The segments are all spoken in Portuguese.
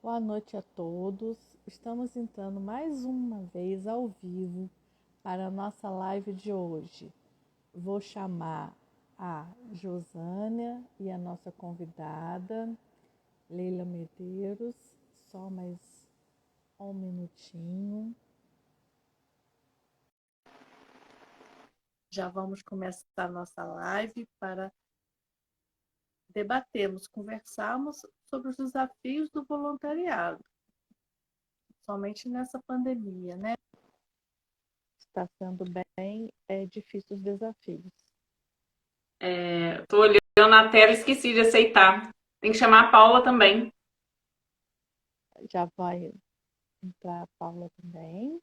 Boa noite a todos. Estamos entrando mais uma vez ao vivo para a nossa live de hoje. Vou chamar a Josânia e a nossa convidada, Leila Medeiros. Só mais um minutinho. Já vamos começar a nossa live para debatermos, conversarmos sobre os desafios do voluntariado, somente nessa pandemia, né? Está sendo bem difícil os desafios. Tô olhando na tela e esqueci de aceitar. Tem que chamar a Paula também. Já vai entrar a Paula também.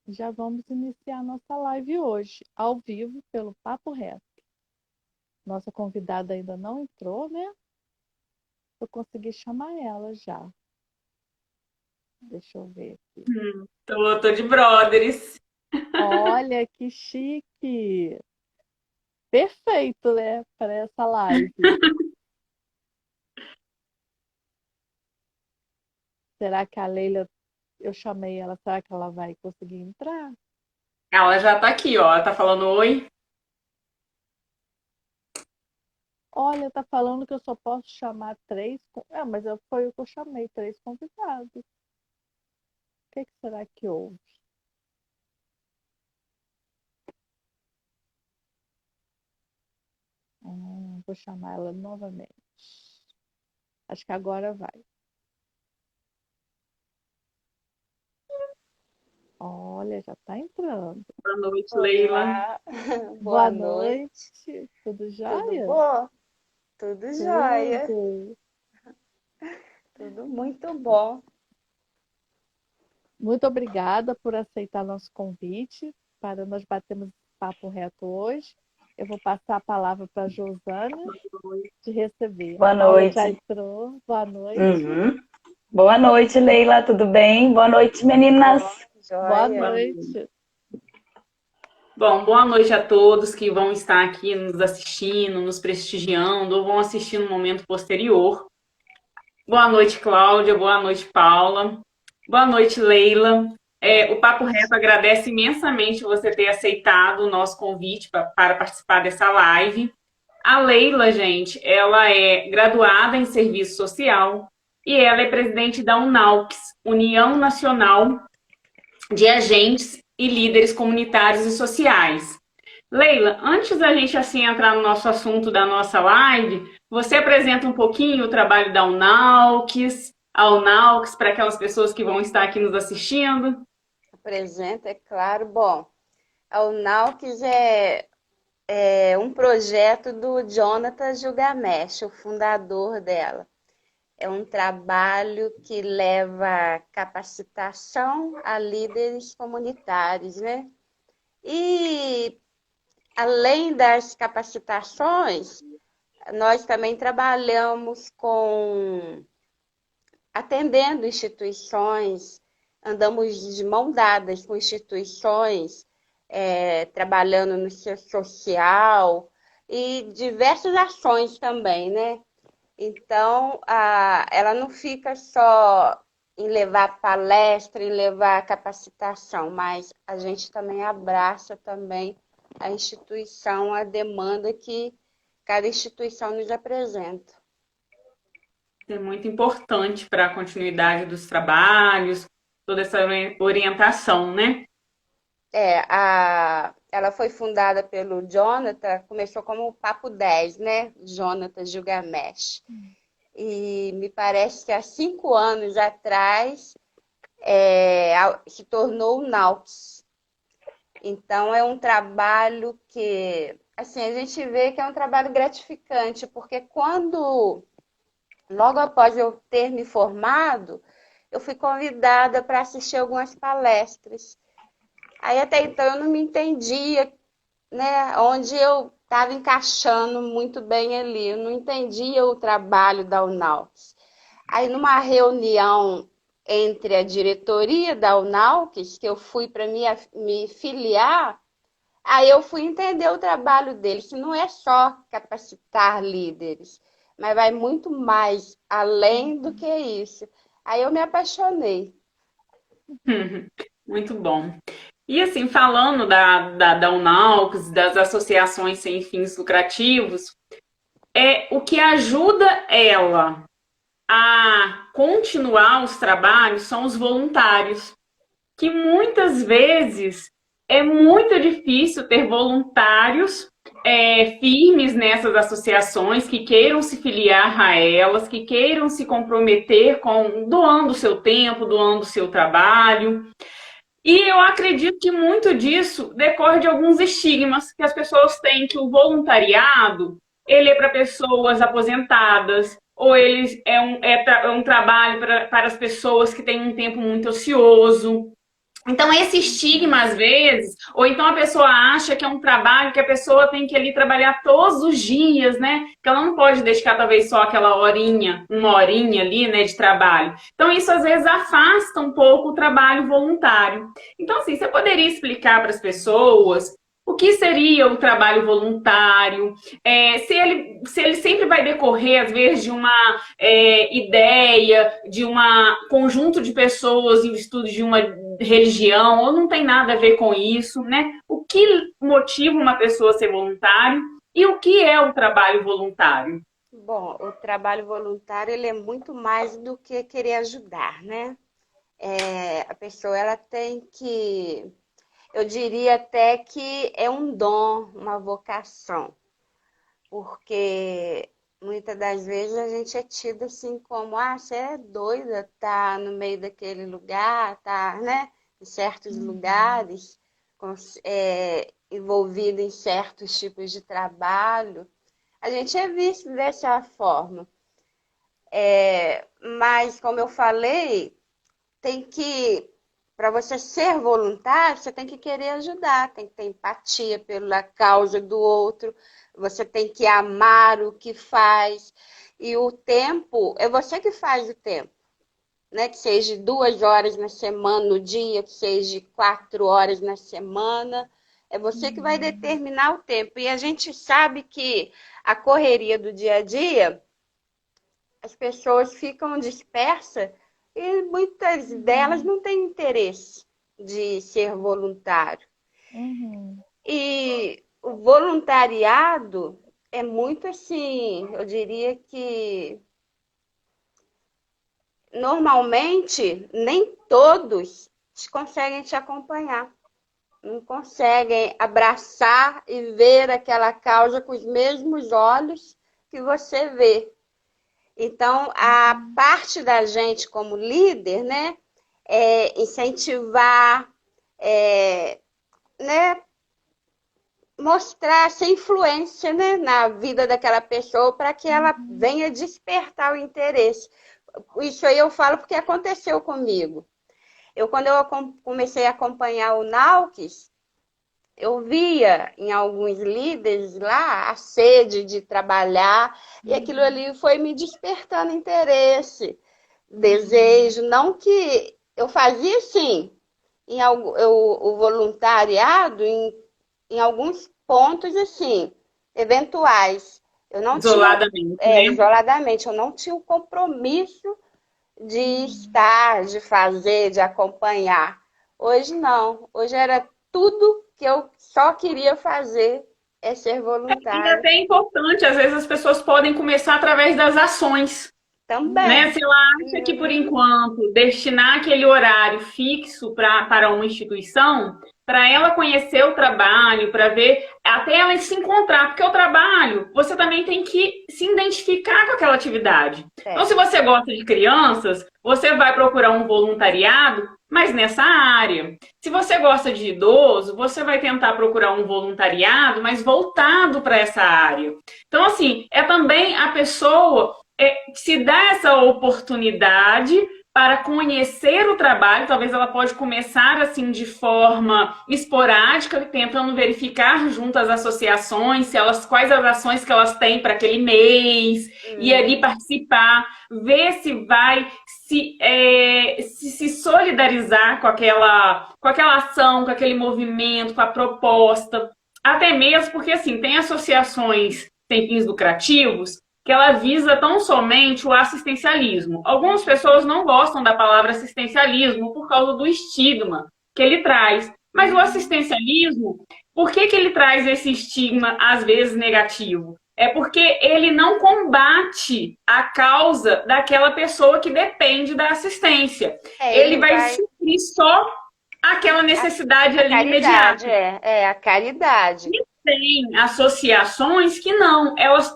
Já vamos iniciar nossa live hoje, ao vivo, pelo Papo Reto. Nossa convidada ainda não entrou, né? Eu consegui chamar ela já. Deixa eu ver aqui. Tô de brothers. Olha que chique! Perfeito, né? Para essa live. Será que a Leila, eu chamei ela, será que ela vai conseguir entrar? Ela já tá aqui, ó. Ela tá falando oi. Olha, tá falando que eu só posso chamar três. Mas foi o que eu chamei, três convidados. O que será que houve? Vou chamar ela novamente. Acho que agora vai. Olha, já tá entrando. Boa noite, Leila. Olá, Boa boa noite. noite. Tudo Tudo jóia? bom? Tudo jóia. Tudo. Tudo muito bom. Muito obrigada por aceitar nosso convite para nós batermos papo reto hoje. Eu vou passar a palavra para a Josânia te receber. Boa A Paula já noite. entrou. Boa noite. Uhum. Boa noite, Leila. Tudo bem? Boa noite, meninas. Boa Jóia. noite. Bom, boa noite a todos que vão estar aqui nos assistindo, nos prestigiando ou vão assistir no momento posterior. Boa noite, Cláudia. Boa noite, Paula. Boa noite, Leila. O Papo Reto agradece imensamente você ter aceitado o nosso convite para participar dessa live. A Leila, gente, ela é graduada em Serviço Social e ela é presidente da UNALCS, União Nacional de Agentes e Líderes Comunitários e Sociais. Leila, antes da gente assim entrar no nosso assunto da nossa live, você apresenta um pouquinho o trabalho da UNALCS, a UNALCS, para aquelas pessoas que vão estar aqui nos assistindo? Apresenta, é claro. Bom, a UNALCS é um projeto do Jonathan Gilgamesh, o fundador dela. É um trabalho que leva capacitação a líderes comunitários, né? E além das capacitações, nós também trabalhamos atendendo instituições, andamos de mão dadas com instituições, trabalhando no seu social e diversas ações também, né? Então, ela não fica só em levar palestra, em levar capacitação, mas a gente também abraça também a instituição, a demanda que cada instituição nos apresenta. É muito importante para a continuidade dos trabalhos, toda essa orientação, né? Ela foi fundada pelo Jonathan, começou como o Papo 10, né? Jonathan Gilgamesh. E me parece que há 5 anos atrás se tornou o NAUCS. Então, é um trabalho que, assim, a gente vê que é um trabalho gratificante, porque logo após eu ter me formado, eu fui convidada para assistir algumas palestras. Aí, até então, eu não me entendia, né, onde eu estava encaixando muito bem ali. Eu não entendia o trabalho da UNALCS. Aí, numa reunião entre a diretoria da UNALCS, que eu fui para me filiar, Aí eu fui entender o trabalho deles, que não é só capacitar líderes, mas vai muito mais além do que isso. Aí eu me apaixonei. Muito bom. E assim, falando da Unalcs, das associações sem fins lucrativos, o que ajuda ela a continuar os trabalhos são os voluntários, que muitas vezes é muito difícil ter voluntários firmes nessas associações, que queiram se filiar a elas, que queiram se comprometer com doando o seu tempo, doando o seu trabalho. E eu acredito que muito disso decorre de alguns estigmas que as pessoas têm, que o voluntariado ele é para pessoas aposentadas, ou ele é um trabalho para as pessoas que têm um tempo muito ocioso. Então, esse estigma, às vezes, ou então a pessoa acha que é um trabalho que a pessoa tem que ali trabalhar todos os dias, né? Que ela não pode dedicar, talvez, só aquela horinha, uma horinha ali, né, de trabalho. Então, isso, às vezes, afasta um pouco o trabalho voluntário. Então, assim, você poderia explicar para as pessoas o que seria o trabalho voluntário, se ele sempre vai decorrer, às vezes, de uma ideia, de um conjunto de pessoas em estudo de uma religião, ou não tem nada a ver com isso, né? O que motiva uma pessoa a ser voluntário e o que é o trabalho voluntário? Bom, o trabalho voluntário ele é muito mais do que querer ajudar, né? A pessoa ela tem que, eu diria até que é um dom, uma vocação, porque muitas das vezes a gente é tido assim como, você é doida, tá no meio daquele lugar, tá, né, em certos lugares, envolvido em certos tipos de trabalho. A gente é visto dessa forma. Mas, como eu falei, para você ser voluntário, você tem que querer ajudar, tem que ter empatia pela causa do outro, você tem que amar o que faz. E o tempo, é você que faz o tempo, né? Que seja 2 horas na semana, no dia, que seja 4 horas na semana. É você que vai determinar o tempo. E a gente sabe que a correria do dia a dia, as pessoas ficam dispersas e muitas delas não têm interesse de ser voluntário. E o voluntariado é muito assim, eu diria que normalmente nem todos conseguem te acompanhar. Não conseguem abraçar e ver aquela causa com os mesmos olhos que você vê. Então, a parte da gente como líder, né, é incentivar, né, mostrar essa influência, né, na vida daquela pessoa para que ela venha despertar o interesse. Isso aí eu falo porque aconteceu comigo. Quando eu comecei a acompanhar o Unalcs, eu via em alguns líderes lá a sede de trabalhar, e aquilo ali foi me despertando interesse, desejo. Não que eu fazia, sim, o voluntariado em alguns pontos, assim, eventuais. Eu não isoladamente, tinha, né? Isoladamente, eu não tinha o compromisso de estar, de fazer, de acompanhar. Hoje não. Hoje era tudo que eu só queria fazer é ser E voluntário. até é importante, às vezes as pessoas podem começar através das ações. Também. Né? Se ela acha que, por enquanto, destinar aquele horário fixo para uma instituição, para ela conhecer o trabalho, para ver, até ela se encontrar, porque o trabalho, você também tem que se identificar com aquela atividade. Então, se você gosta de crianças, você vai procurar um voluntariado, mas nessa área. Se você gosta de idoso, você vai tentar procurar um voluntariado, mas voltado para essa área. Então, assim, é também a pessoa se dá essa oportunidade para conhecer o trabalho. Talvez ela pode começar assim de forma esporádica, tentando verificar junto às associações quais as ações que elas têm para aquele mês, e ali participar, ver se vai se solidarizar com aquela ação, com aquele movimento, com a proposta. Até mesmo porque, assim, tem associações sem fins lucrativos que ela visa tão somente o assistencialismo. Algumas pessoas não gostam da palavra assistencialismo por causa do estigma que ele traz. Mas o assistencialismo, por que ele traz esse estigma, às vezes, negativo? É porque ele não combate a causa daquela pessoa que depende da assistência. Ele vai suprir só aquela necessidade ali imediata. A caridade. E tem associações que não, elas,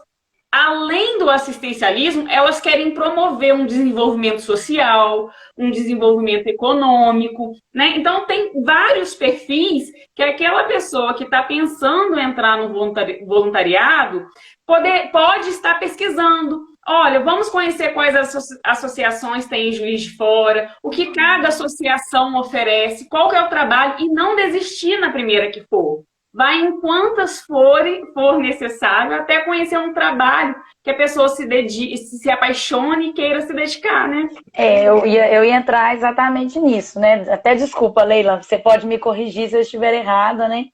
além do assistencialismo, elas querem promover um desenvolvimento social, um desenvolvimento econômico, né? Então tem vários perfis que aquela pessoa que está pensando em entrar no voluntariado pode estar pesquisando. Olha, vamos conhecer quais associações tem em Juiz de Fora, o que cada associação oferece, qual que é o trabalho, e não desistir na primeira que for. Vai em quantas for necessário, até conhecer um trabalho que a pessoa se apaixone e queira se dedicar, né? Eu ia entrar exatamente nisso, né? Até desculpa, Leila, você pode me corrigir se eu estiver errada, né?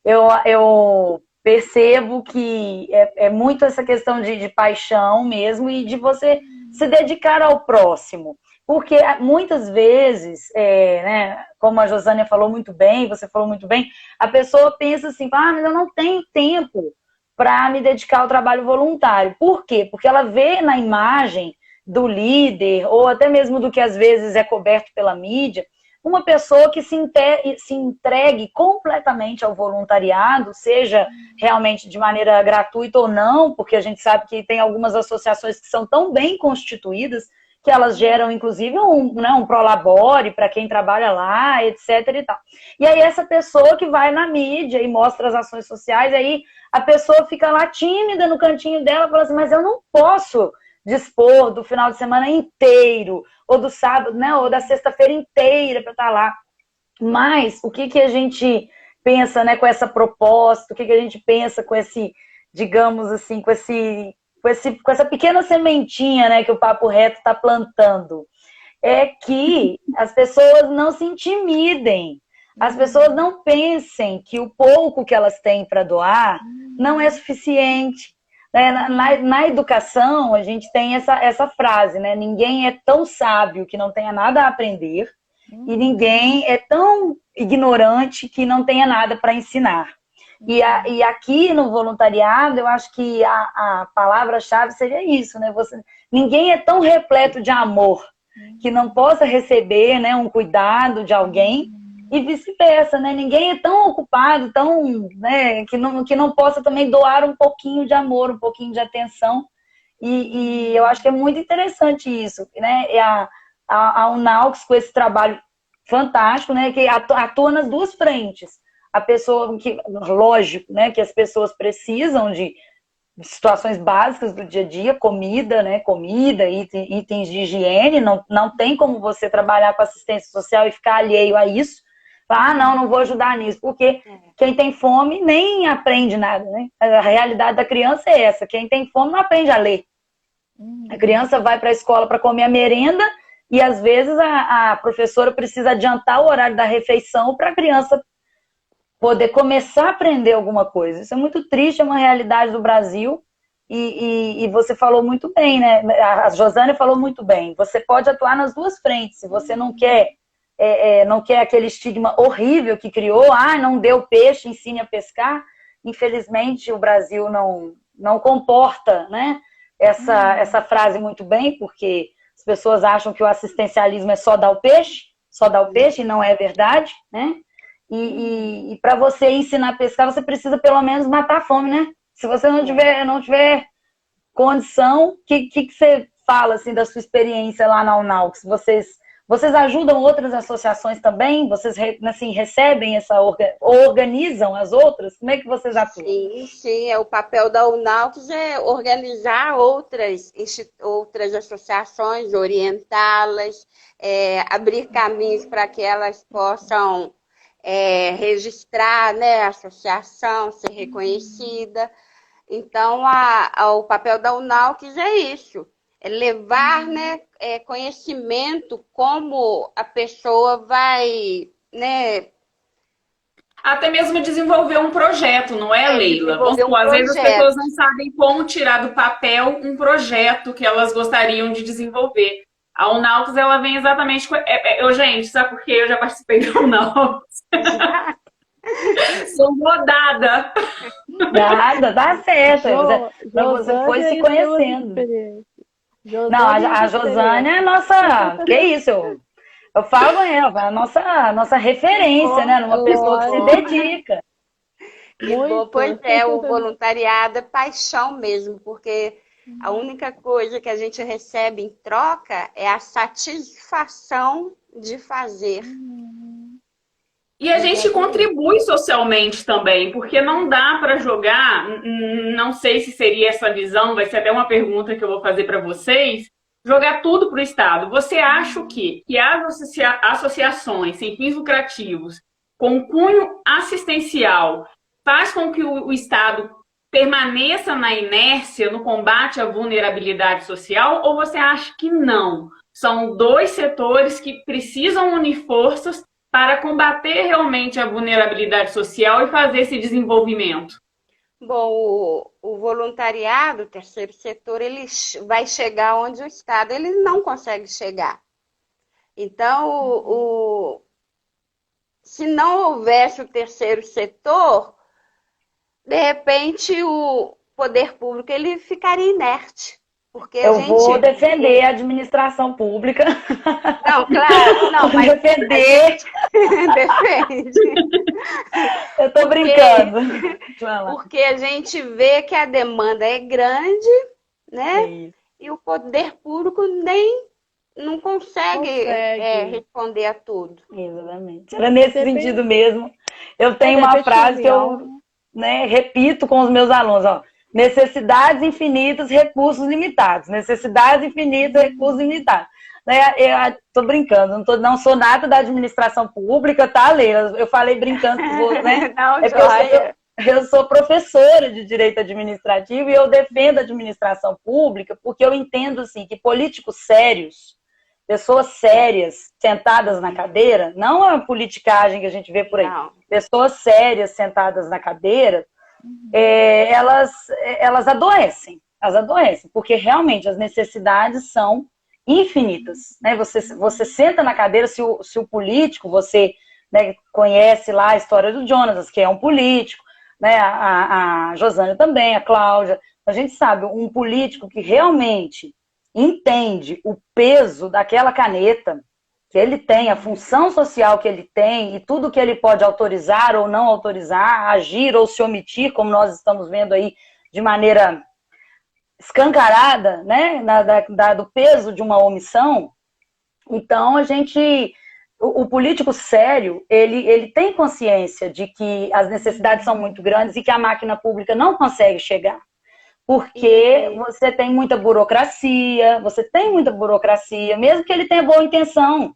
Eu percebo que é muito essa questão de paixão mesmo e de você se dedicar ao próximo. Porque muitas vezes, né, como a Josânia falou muito bem, você falou muito bem, a pessoa pensa assim, mas eu não tenho tempo para me dedicar ao trabalho voluntário. Por quê? Porque ela vê na imagem do líder, ou até mesmo do que às vezes é coberto pela mídia, uma pessoa que se entregue completamente ao voluntariado, seja realmente de maneira gratuita ou não, porque a gente sabe que tem algumas associações que são tão bem constituídas que elas geram, inclusive, um prolabore para quem trabalha lá, etc. e tal. E aí essa pessoa que vai na mídia e mostra as ações sociais, aí a pessoa fica lá tímida no cantinho dela, fala assim, mas eu não posso dispor do final de semana inteiro, ou do sábado, né, ou da sexta-feira inteira para estar lá. Mas o que a gente pensa, né, com essa proposta, o que a gente pensa com esse, digamos assim, com essa pequena sementinha, né, que o Papo Reto está plantando, é que as pessoas não se intimidem, as pessoas não pensem que o pouco que elas têm para doar não é suficiente. Na educação, a gente tem essa frase, né? Ninguém é tão sábio que não tenha nada a aprender e ninguém é tão ignorante que não tenha nada para ensinar. E aqui no voluntariado, eu acho que a palavra-chave seria isso, né? Ninguém é tão repleto de amor que não possa receber, né, um cuidado de alguém e vice-versa, né? Ninguém é tão ocupado, né, que não possa também doar um pouquinho de amor, um pouquinho de atenção. E eu acho que é muito interessante isso, né? A Unaux com esse trabalho fantástico, né, que atua nas duas frentes. A pessoa lógico, né, que as pessoas precisam de situações básicas do dia a dia, comida, né, itens de higiene, não tem como você trabalhar com assistência social e ficar alheio a isso. Não vou ajudar nisso, porque quem tem fome nem aprende nada, né? A realidade da criança é essa, quem tem fome não aprende a ler. A criança vai para a escola para comer a merenda e às vezes a professora precisa adiantar o horário da refeição para a criança poder começar a aprender alguma coisa. Isso é muito triste, é uma realidade do Brasil e você falou muito bem, né? A Josânia falou muito bem. Você pode atuar nas duas frentes. Se você não quer aquele estigma horrível que criou, não deu peixe, ensine a pescar. Infelizmente, o Brasil não comporta, né, essa frase muito bem, porque as pessoas acham que o assistencialismo é só dar o peixe, e não é verdade, né? E para você ensinar a pescar, você precisa pelo menos matar a fome, né? Se você não tiver condição, o que você fala assim, da sua experiência lá na Unaux? Vocês ajudam outras associações também? Vocês assim, recebem organizam as outras? Como é que vocês atuam? Sim, o papel da Unaux é organizar outras associações, orientá-las, abrir caminhos para que elas possam registrar, né, a associação, ser reconhecida. Então, o papel da Unaux é isso. É levar, né, conhecimento, como a pessoa vai, né, Até mesmo desenvolver um projeto, não é, Leila? Vamos desenvolver supor, um às vezes as projeto. pessoas não sabem como tirar do papel um projeto que elas gostariam de desenvolver. A Unautas, ela vem exatamente com... gente, sabe por quê? Eu já participei da Unautas. Sou rodada. Nada, dá certo. Você foi se Josânia e conhecendo. suas experiências. Não, a Josânia é nossa. Que isso? Eu falo com ela, é a nossa referência, né? Uma pessoa que se dedica. Bom, pois é, o voluntariado é paixão mesmo, porque a única coisa que a gente recebe em troca é a satisfação de fazer. E a gente contribui socialmente também, porque não dá para jogar, não sei se seria essa visão, vai ser até uma pergunta que eu vou fazer para vocês, jogar tudo para o Estado. Você acha que as associações sem fins lucrativos, com cunho assistencial, faz com que o Estado permaneça na inércia no combate à vulnerabilidade social, ou você acha que não? São dois setores que precisam unir forças para combater realmente a vulnerabilidade social e fazer esse desenvolvimento? Bom, o voluntariado, o terceiro setor, ele vai chegar onde o Estado ele não consegue chegar. Então, se não houvesse o terceiro setor, de repente o poder público ele ficaria inerte. Porque eu vou defender a administração pública. Não, claro, não, mas defender. Defende. Eu tô brincando. Porque a gente vê que a demanda é grande, né? E o poder público nem não consegue. Responder a tudo. Exatamente. Era nesse sentido mesmo. Eu tenho uma frase que eu repito com os meus alunos, ó. Necessidades infinitas, recursos limitados. Necessidades infinitas, recursos limitados. Eu tô brincando, não sou nada da administração pública, tá, Leila? Eu falei brincando com você, né? Não, eu sou professora de direito administrativo e eu defendo a administração pública porque eu entendo, assim, que políticos sérios, pessoas sérias, sentadas na cadeira, não a politicagem que a gente vê por aí, pessoas sérias sentadas na cadeira, elas adoecem, porque realmente as necessidades são infinitas, né? Você senta na cadeira, se o político, você conhece lá a história do Jonatas, que é um político, né? A Josânia também, a Cláudia, a gente sabe, um político que realmente entende o peso daquela caneta, que ele tem, a função social que ele tem e tudo que ele pode autorizar ou não autorizar, agir ou se omitir, como nós estamos vendo aí de maneira escancarada, né, do peso de uma omissão. Então, o político sério, ele tem consciência de que as necessidades são muito grandes e que a máquina pública não consegue chegar. Porque você tem muita burocracia, mesmo que ele tenha boa intenção.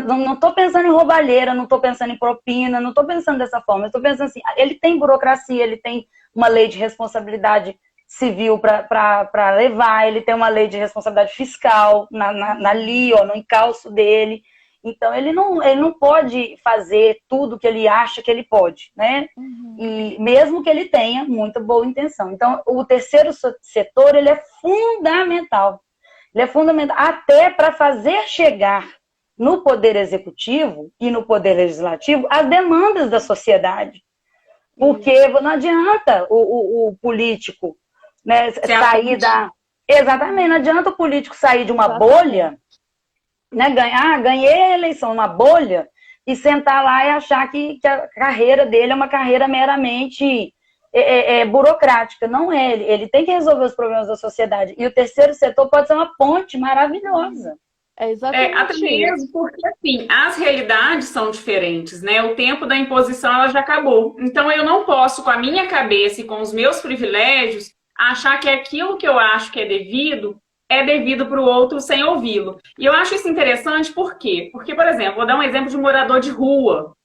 Não estou pensando em roubalheira, não estou pensando em propina, não estou pensando dessa forma. Eu estou pensando assim, ele tem burocracia, ele tem uma lei de responsabilidade civil para levar, ele tem uma lei de responsabilidade fiscal no encalço dele. Então, ele não pode fazer tudo que ele acha que ele pode, né? E mesmo que ele tenha muita boa intenção. Então, o terceiro setor, ele é fundamental. Ele é fundamental até para fazer chegar no poder executivo e no poder legislativo as demandas da sociedade. Porque não adianta o político, né, sair da... Exatamente, não adianta o político sair de uma bolha, né, ganhei a eleição numa bolha e sentar lá e achar que a carreira dele é uma carreira meramente burocrática. Não é, ele tem que resolver os problemas da sociedade. E o terceiro setor pode ser uma ponte maravilhosa. Exatamente. Até mesmo porque, assim, as realidades são diferentes, né? O tempo da imposição, ela já acabou. Então, eu não posso, com a minha cabeça e com os meus privilégios, achar que aquilo que eu acho que é devido para o outro sem ouvi-lo. E eu acho isso interessante, por quê? Porque, por exemplo, vou dar um exemplo de um morador de rua.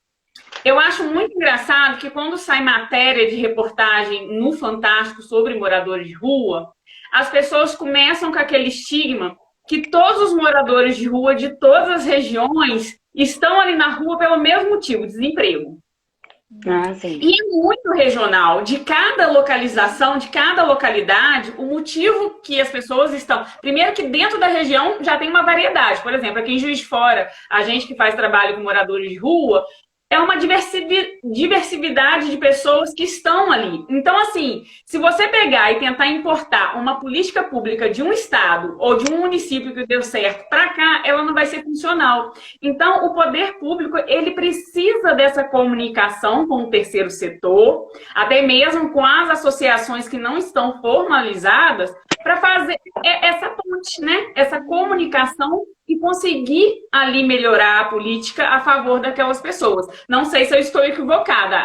Eu acho muito engraçado que quando sai matéria de reportagem no Fantástico sobre moradores de rua, as pessoas começam com aquele estigma que todos os moradores de rua de todas as regiões estão ali na rua pelo mesmo motivo, desemprego. Ah, sim. E é muito regional, de cada localização, de cada localidade, o motivo que as pessoas estão. Primeiro, que dentro da região já tem uma variedade. Por exemplo, aqui em Juiz de Fora, a gente que faz trabalho com moradores de rua, é uma diversidade de pessoas que estão ali. Então, assim, se você pegar e tentar importar uma política pública de um estado ou de um município que deu certo para cá, ela não vai ser funcional. Então, o poder público, ele precisa dessa comunicação com o terceiro setor, até mesmo com as associações que não estão formalizadas, para fazer essa ponte, né? Essa comunicação e conseguir ali melhorar a política a favor daquelas pessoas. Não sei se eu estou equivocada.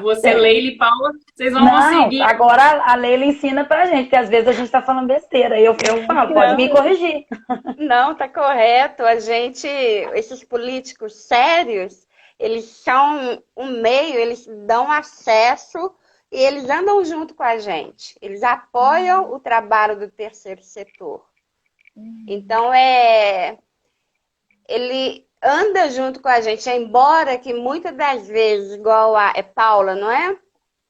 Você, Leila e Paula, vocês vão conseguir. Agora a Leila ensina pra gente, que às vezes a gente está falando besteira. Eu falo, pode me corrigir. Não, tá correto. Esses políticos sérios, eles são um meio, eles dão acesso e eles andam junto com a gente. Eles apoiam o trabalho do terceiro setor. Então, ele anda junto com a gente, embora que muitas das vezes, igual é Paula, não é?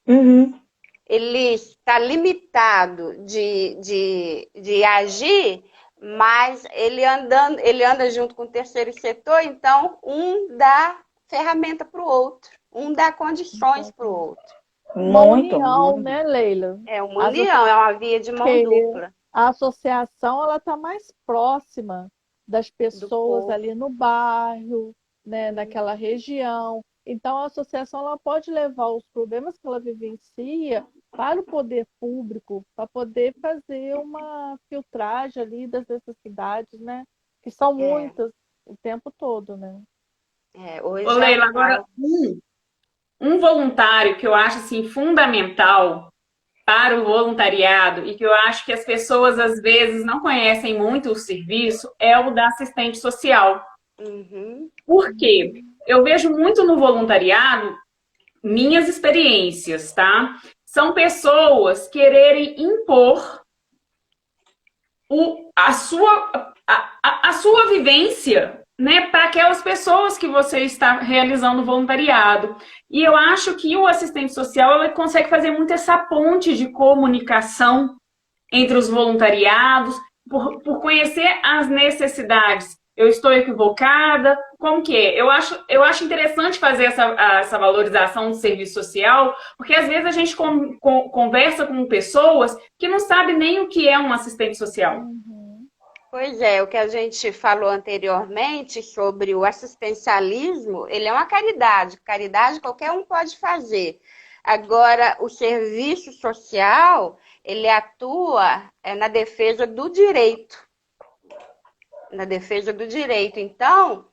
Uhum. Ele está limitado de agir, mas ele anda junto com o terceiro setor, então um dá ferramenta para o outro, um dá condições para o outro. Uma união, né, Leila? É uma união, é uma via de mão dupla. A associação, ela está mais próxima das pessoas ali no bairro, né, naquela região. Então, a associação ela pode levar os problemas que ela vivencia para o poder público, para poder fazer uma filtragem ali das necessidades, né? Que são muitas o tempo todo, né? Hoje Ô, Leila, agora, um voluntário que eu acho assim, fundamental para o voluntariado e que eu acho que as pessoas às vezes não conhecem muito o serviço é o da assistente social. Por quê? Eu vejo muito no voluntariado minhas experiências, tá? São pessoas quererem impor a sua vivência, né, para aquelas pessoas que você está realizando o voluntariado. E eu acho que o assistente social ele consegue fazer muito essa ponte de comunicação entre os voluntariados, por conhecer as necessidades. Eu estou equivocada? Como que é? Eu acho interessante fazer essa valorização do serviço social, porque às vezes a gente conversa com pessoas que não sabem nem o que é um assistente social. Pois é, o que a gente falou anteriormente sobre o assistencialismo, ele é uma caridade. Caridade qualquer um pode fazer. Agora, o serviço social, ele atua na defesa do direito. Na defesa do direito. Então,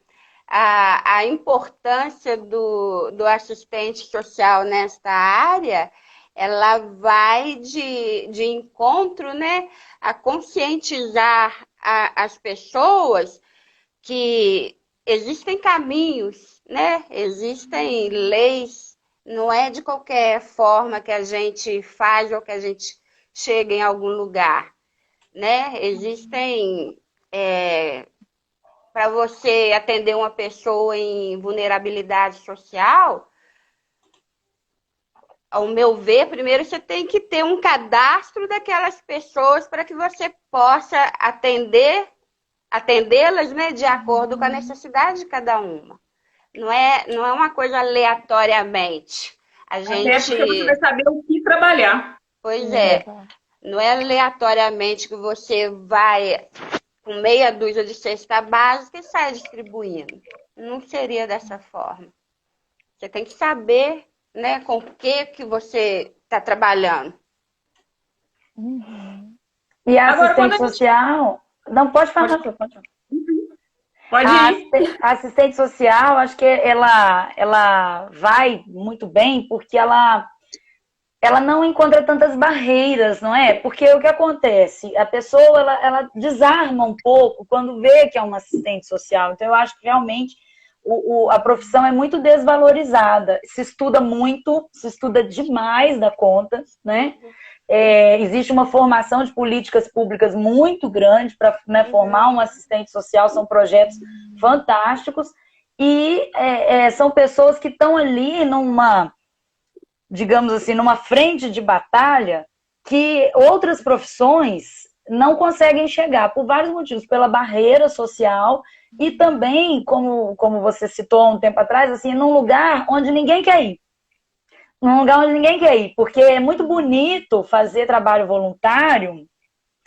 a importância do assistente social nesta área, ela vai de encontro, né, a conscientizar as pessoas que existem caminhos, né, existem leis, não é de qualquer forma que a gente faz ou que a gente chega em algum lugar, né, existem... para você atender uma pessoa em vulnerabilidade social, ao meu ver, primeiro você tem que ter um cadastro daquelas pessoas para que você possa atendê-las, né, de acordo com a necessidade de cada uma. Não é uma coisa aleatoriamente. A gente... Até porque você vai saber o que trabalhar. Pois é. Não é aleatoriamente que você vai com meia dúzia de cesta básica e sai distribuindo. Não seria dessa forma. Você tem que saber, né, com o que você está trabalhando. E a assistente social... Não, pode falar. Pode ir. A assistente social, acho que ela vai muito bem porque ela não encontra tantas barreiras, não é? Porque o que acontece? A pessoa, ela desarma um pouco quando vê que é uma assistente social. Então, eu acho que realmente a profissão é muito desvalorizada. Se estuda muito, se estuda demais da conta, né? Existe uma formação de políticas públicas muito grande para, né, formar um assistente social. São projetos fantásticos. e são pessoas que estão ali numa, digamos assim, numa frente de batalha que outras profissões não conseguem chegar, por vários motivos, pela barreira social e também, como você citou há um tempo atrás, assim, num lugar onde ninguém quer ir. Num lugar onde ninguém quer ir, porque é muito bonito fazer trabalho voluntário,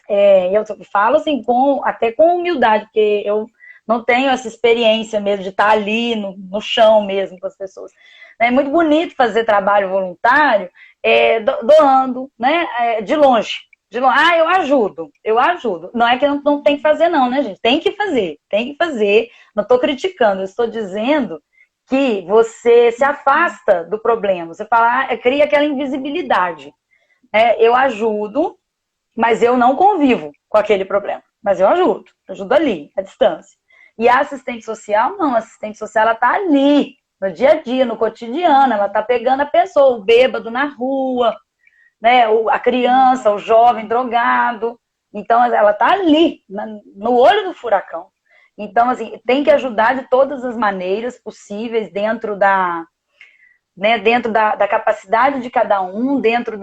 eu falo assim, até com humildade, porque eu não tenho essa experiência mesmo de estar ali no chão mesmo com as pessoas. É muito bonito fazer trabalho voluntário doando, né, de longe. Ah, eu ajudo. Não é que não tem que fazer não, né, gente? Tem que fazer. Não estou criticando, eu estou dizendo que você se afasta do problema. Você fala, cria aquela invisibilidade. Eu ajudo, mas eu não convivo com aquele problema. Mas eu ajudo ali, à distância. E a assistente social, não. A assistente social, ela está ali, no dia a dia, no cotidiano. Ela está pegando a pessoa, o bêbado na rua, né, a criança, o jovem drogado. Então, ela está ali, no olho do furacão. Então, assim, tem que ajudar de todas as maneiras possíveis dentro da capacidade de cada um, dentro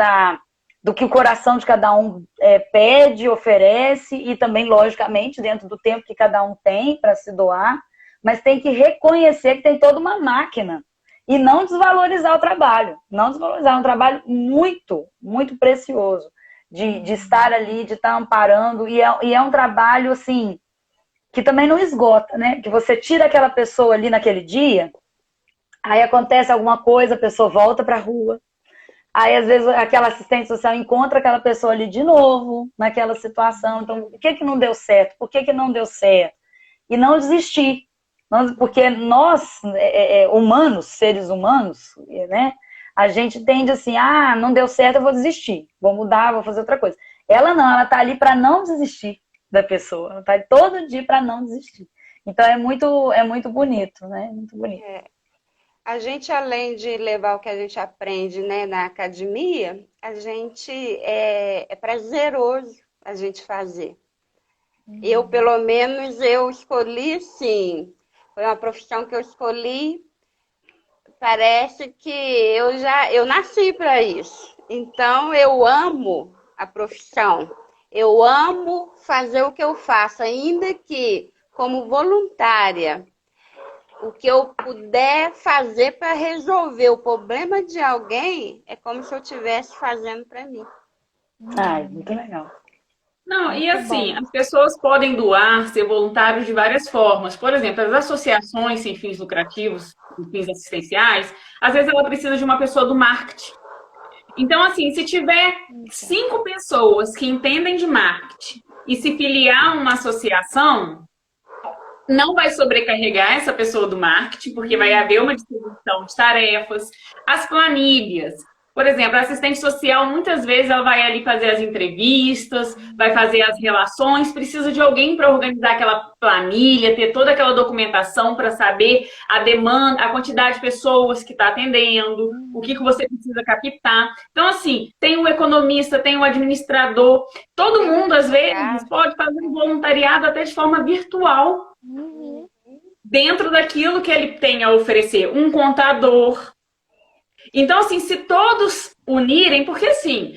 do que o coração de cada um pede, oferece e também, logicamente, dentro do tempo que cada um tem para se doar. Mas tem que reconhecer que tem toda uma máquina e não desvalorizar o trabalho. Não desvalorizar, é um trabalho muito, muito precioso de estar ali, de estar amparando. E é um trabalho, assim, que também não esgota, né? Que você tira aquela pessoa ali naquele dia, aí acontece alguma coisa, a pessoa volta para a rua. Aí, às vezes, aquela assistente social encontra aquela pessoa ali de novo, naquela situação. Então, o que não deu certo? Por que não deu certo? E não desistir. Porque nós, humanos, seres humanos, né? A gente tende assim, não deu certo, eu vou desistir. Vou mudar, vou fazer outra coisa. Ela não, ela tá ali para não desistir da pessoa. Ela tá todo dia para não desistir. Então, é muito bonito, né? Muito bonito. A gente, além de levar o que a gente aprende, né, na academia, a gente é prazeroso a gente fazer. Eu, pelo menos, eu escolhi, sim, foi uma profissão que eu escolhi, parece que eu nasci para isso. Então, eu amo a profissão, eu amo fazer o que eu faço, ainda que, como voluntária, o que eu puder fazer para resolver o problema de alguém é como se eu estivesse fazendo para mim. Muito legal. Não, e assim, as pessoas podem doar, ser voluntários de várias formas. Por exemplo, as associações sem fins lucrativos, sem fins assistenciais, às vezes ela precisa de uma pessoa do marketing. Então, assim, se tiver 5 pessoas que entendem de marketing e se filiar a uma associação, não vai sobrecarregar essa pessoa do marketing, porque vai haver uma distribuição de tarefas. As planilhas. Por exemplo, a assistente social, muitas vezes, ela vai ali fazer as entrevistas, vai fazer as relações, precisa de alguém para organizar aquela planilha, ter toda aquela documentação para saber a demanda, a quantidade de pessoas que está atendendo, o que você precisa captar. Então, assim, tem o economista, tem o administrador, todo mundo, às vezes, pode fazer um voluntariado até de forma virtual, dentro daquilo que ele tem a oferecer. Um contador. Então, assim, se todos unirem, porque, assim,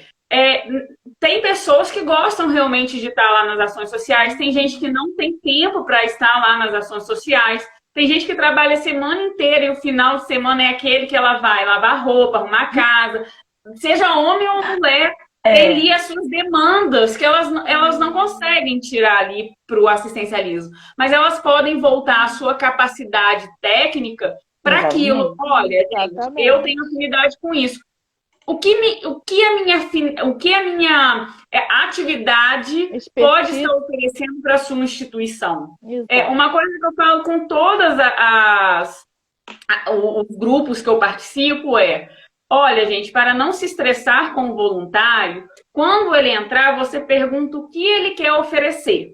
tem pessoas que gostam realmente de estar lá nas ações sociais, tem gente que não tem tempo para estar lá nas ações sociais, tem gente que trabalha a semana inteira e o final de semana é aquele que ela vai lavar roupa, arrumar a casa, seja homem ou mulher, tem ali as suas demandas que elas não conseguem tirar ali para o assistencialismo, mas elas podem voltar à sua capacidade técnica para aquilo. Olha, gente, eu tenho afinidade com isso. O que a minha atividade pode estar oferecendo para a sua instituição? Uma coisa que eu falo com todas os grupos que eu participo olha, gente, para não se estressar com o voluntário, quando ele entrar, você pergunta o que ele quer oferecer.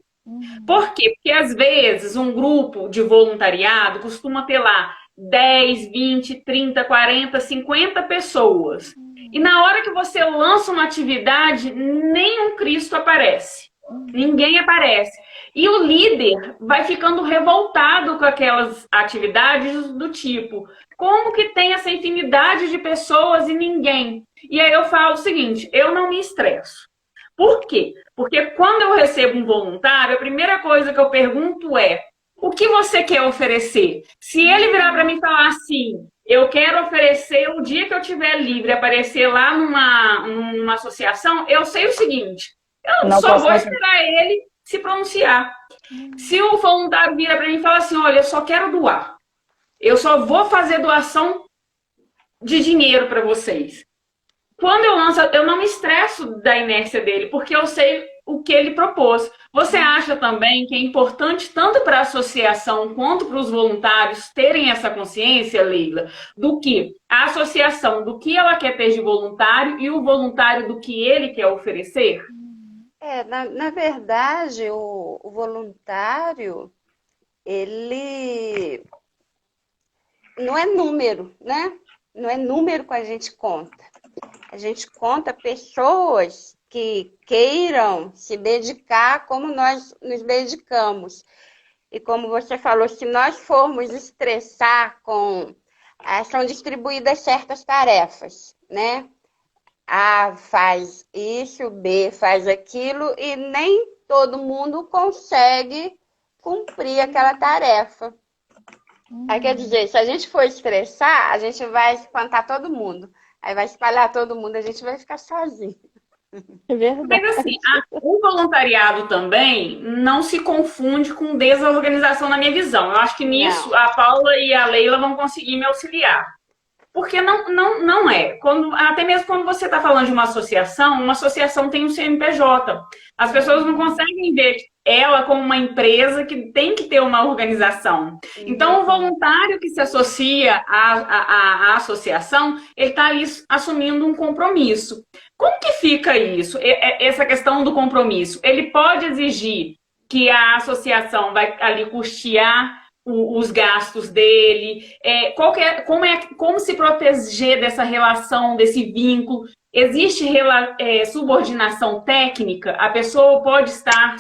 Por quê? Porque, às vezes, um grupo de voluntariado costuma ter lá 10, 20, 30, 40, 50 pessoas. E na hora que você lança uma atividade, nenhum Cristo aparece. Ninguém aparece. E o líder vai ficando revoltado com aquelas atividades do tipo, como que tem essa infinidade de pessoas e ninguém? E aí eu falo o seguinte, eu não me estresso. Por quê? Porque quando eu recebo um voluntário, a primeira coisa que eu pergunto é, o que você quer oferecer? Se ele virar para mim e falar assim, eu quero oferecer o dia que eu tiver livre, aparecer lá numa associação, eu sei o seguinte, eu Não só posso vou fazer. esperar ele se pronunciar. Se o voluntário vira para mim e fala assim, olha, eu só quero doar, eu só vou fazer doação de dinheiro para vocês. Quando eu lanço, eu não me estresso da inércia dele, porque eu sei o que ele propôs. Você acha também que é importante, tanto para a associação quanto para os voluntários, terem essa consciência, Leila, do que a associação, do que ela quer ter de voluntário e o voluntário do que ele quer oferecer? Na verdade, o voluntário, ele não é número, né? Não é número que a gente conta. A gente conta pessoas que queiram se dedicar como nós nos dedicamos. E como você falou, se nós formos estressar com... São distribuídas certas tarefas, né? A faz isso, B faz aquilo, e nem todo mundo consegue cumprir aquela tarefa. Aí quer dizer, se a gente for estressar, a gente vai espantar todo mundo. Aí vai espalhar todo mundo, a gente vai ficar sozinho. É Mas verdade. assim, o voluntariado também não se confunde com desorganização na minha visão. Eu acho que nisso Não. a Paula e a Leila vão conseguir me auxiliar. Porque não é. Até mesmo quando você está falando de uma associação tem um CNPJ. As pessoas não conseguem ver ela como uma empresa que tem que ter uma organização. Então, o voluntário que se associa à associação, ele está ali assumindo um compromisso. Como que fica isso? Essa questão do compromisso? Ele pode exigir que a associação vai ali custear os gastos dele, como se proteger dessa relação, desse vínculo. Existe subordinação técnica? A pessoa pode estar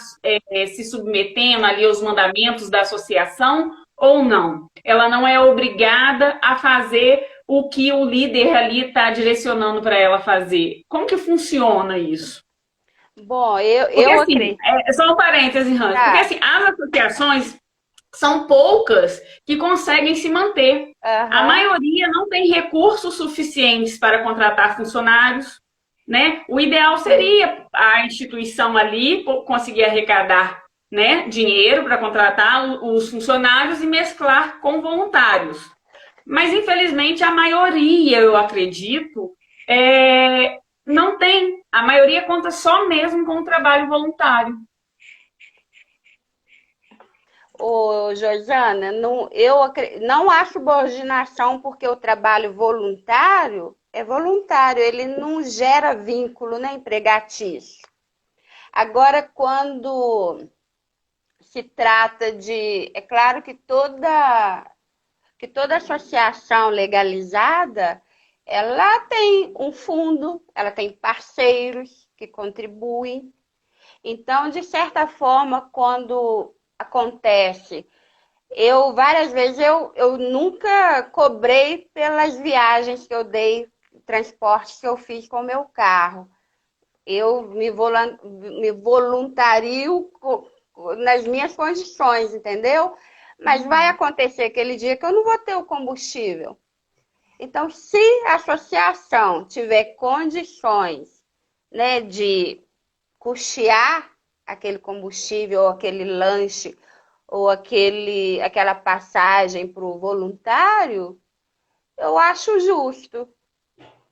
se submetendo ali aos mandamentos da associação ou não? Ela não é obrigada a fazer o que o líder ali está direcionando para ela fazer. Como que funciona isso? Bom, Porque, eu assim, acredito. só um parêntese, Hans, porque assim, as associações são poucas que conseguem se manter. A maioria não tem recursos suficientes para contratar funcionários, né? O ideal seria a instituição ali conseguir arrecadar, né, dinheiro para contratar os funcionários e mesclar com voluntários. Mas, infelizmente, a maioria, eu acredito, não tem. A maioria conta só mesmo com o trabalho voluntário. Ô, Josana, eu não acho subordinação porque o trabalho voluntário é voluntário, ele não gera vínculo, né, empregatício. Agora, quando se trata de... É claro que toda associação legalizada, ela tem um fundo, ela tem parceiros que contribuem. Então, de certa forma, quando acontece, várias vezes eu nunca cobrei pelas viagens que eu dei, transportes que eu fiz com o meu carro. Eu me voluntario nas minhas condições, entendeu? Mas vai acontecer aquele dia que eu não vou ter o combustível. Então, se a associação tiver condições, né, de custear aquele combustível, ou aquele lanche, ou aquela passagem para o voluntário, eu acho justo.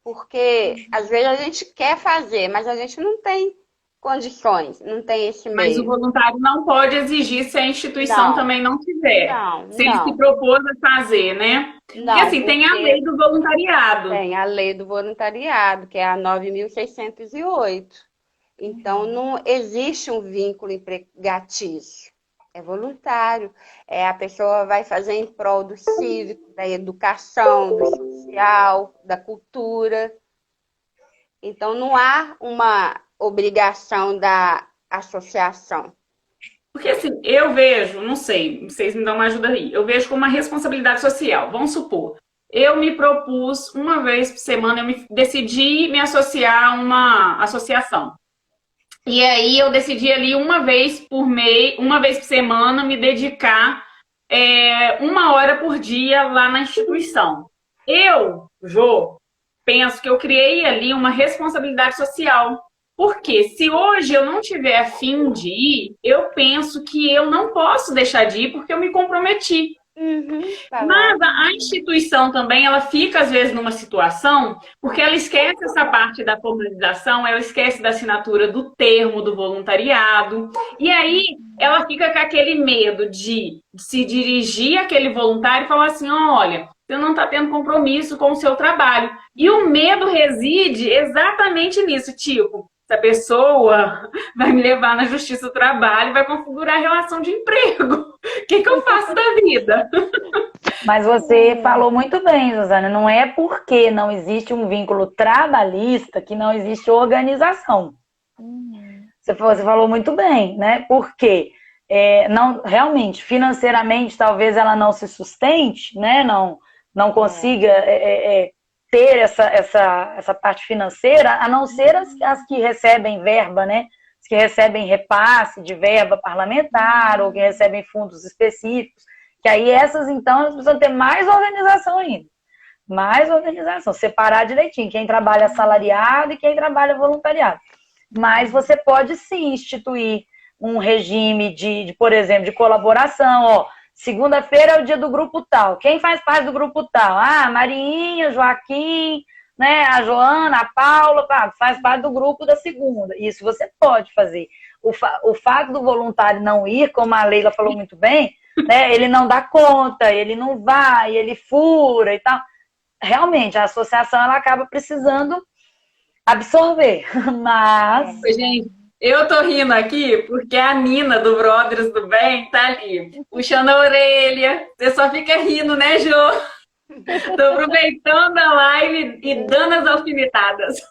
Porque, às vezes, a gente quer fazer, mas a gente não tem condições, não tem esse meio. Mas o voluntário não pode exigir se a instituição também não tiver. Se ele se propôs a fazer, né? Porque, assim, tem a lei do voluntariado. Tem a lei do voluntariado, que é a 9.608. Então, não existe um vínculo empregatício. É voluntário. A pessoa vai fazer em prol do cívico, da educação, do social, da cultura. Então, não há uma obrigação da associação? Porque assim, eu vejo, não sei, vocês me dão uma ajuda aí, eu vejo como uma responsabilidade social. Vamos supor, eu me propus uma vez por semana, decidi me associar a uma associação. E aí eu decidi ali uma vez por mês, uma vez por semana, me dedicar 1 hora por dia lá na instituição. Eu, Jô, penso que eu criei ali uma responsabilidade social. Porque se hoje eu não tiver a fim de ir, eu penso que eu não posso deixar de ir porque eu me comprometi. Mas a instituição também, ela fica às vezes numa situação, porque ela esquece essa parte da formalização, ela esquece da assinatura do termo do voluntariado, e aí ela fica com aquele medo de se dirigir àquele voluntário e falar assim, olha, você não está tendo compromisso com o seu trabalho. E o medo reside exatamente nisso, tipo, essa pessoa vai me levar na justiça do trabalho, vai configurar a relação de emprego. O que eu faço da vida? Mas você falou muito bem, Josana, não é porque não existe um vínculo trabalhista que não existe organização. Você falou muito bem, né? Porque não, realmente, financeiramente, talvez ela não se sustente, né? Não consiga ter essa parte financeira, a não ser as que recebem verba, né? As que recebem repasse de verba parlamentar ou que recebem fundos específicos, que aí essas, então, elas precisam ter mais organização ainda. Mais organização, separar direitinho quem trabalha assalariado e quem trabalha voluntariado. Mas você pode sim instituir um regime por exemplo, de colaboração, ó. Segunda-feira é o dia do grupo tal. Quem faz parte do grupo tal? Ah, Marinha, Joaquim, né, a Joana, a Paula, faz parte do grupo da segunda. Isso você pode fazer. O fato do voluntário não ir, como a Leila falou muito bem, né, ele não dá conta, ele não vai, ele fura e tal. Realmente, a associação ela acaba precisando absorver. Mas... Gente, eu tô rindo aqui porque a Nina do Brothers do Bem tá ali, puxando a orelha. Você só fica rindo, né, Jô? Tô aproveitando a live e dando as alfinetadas.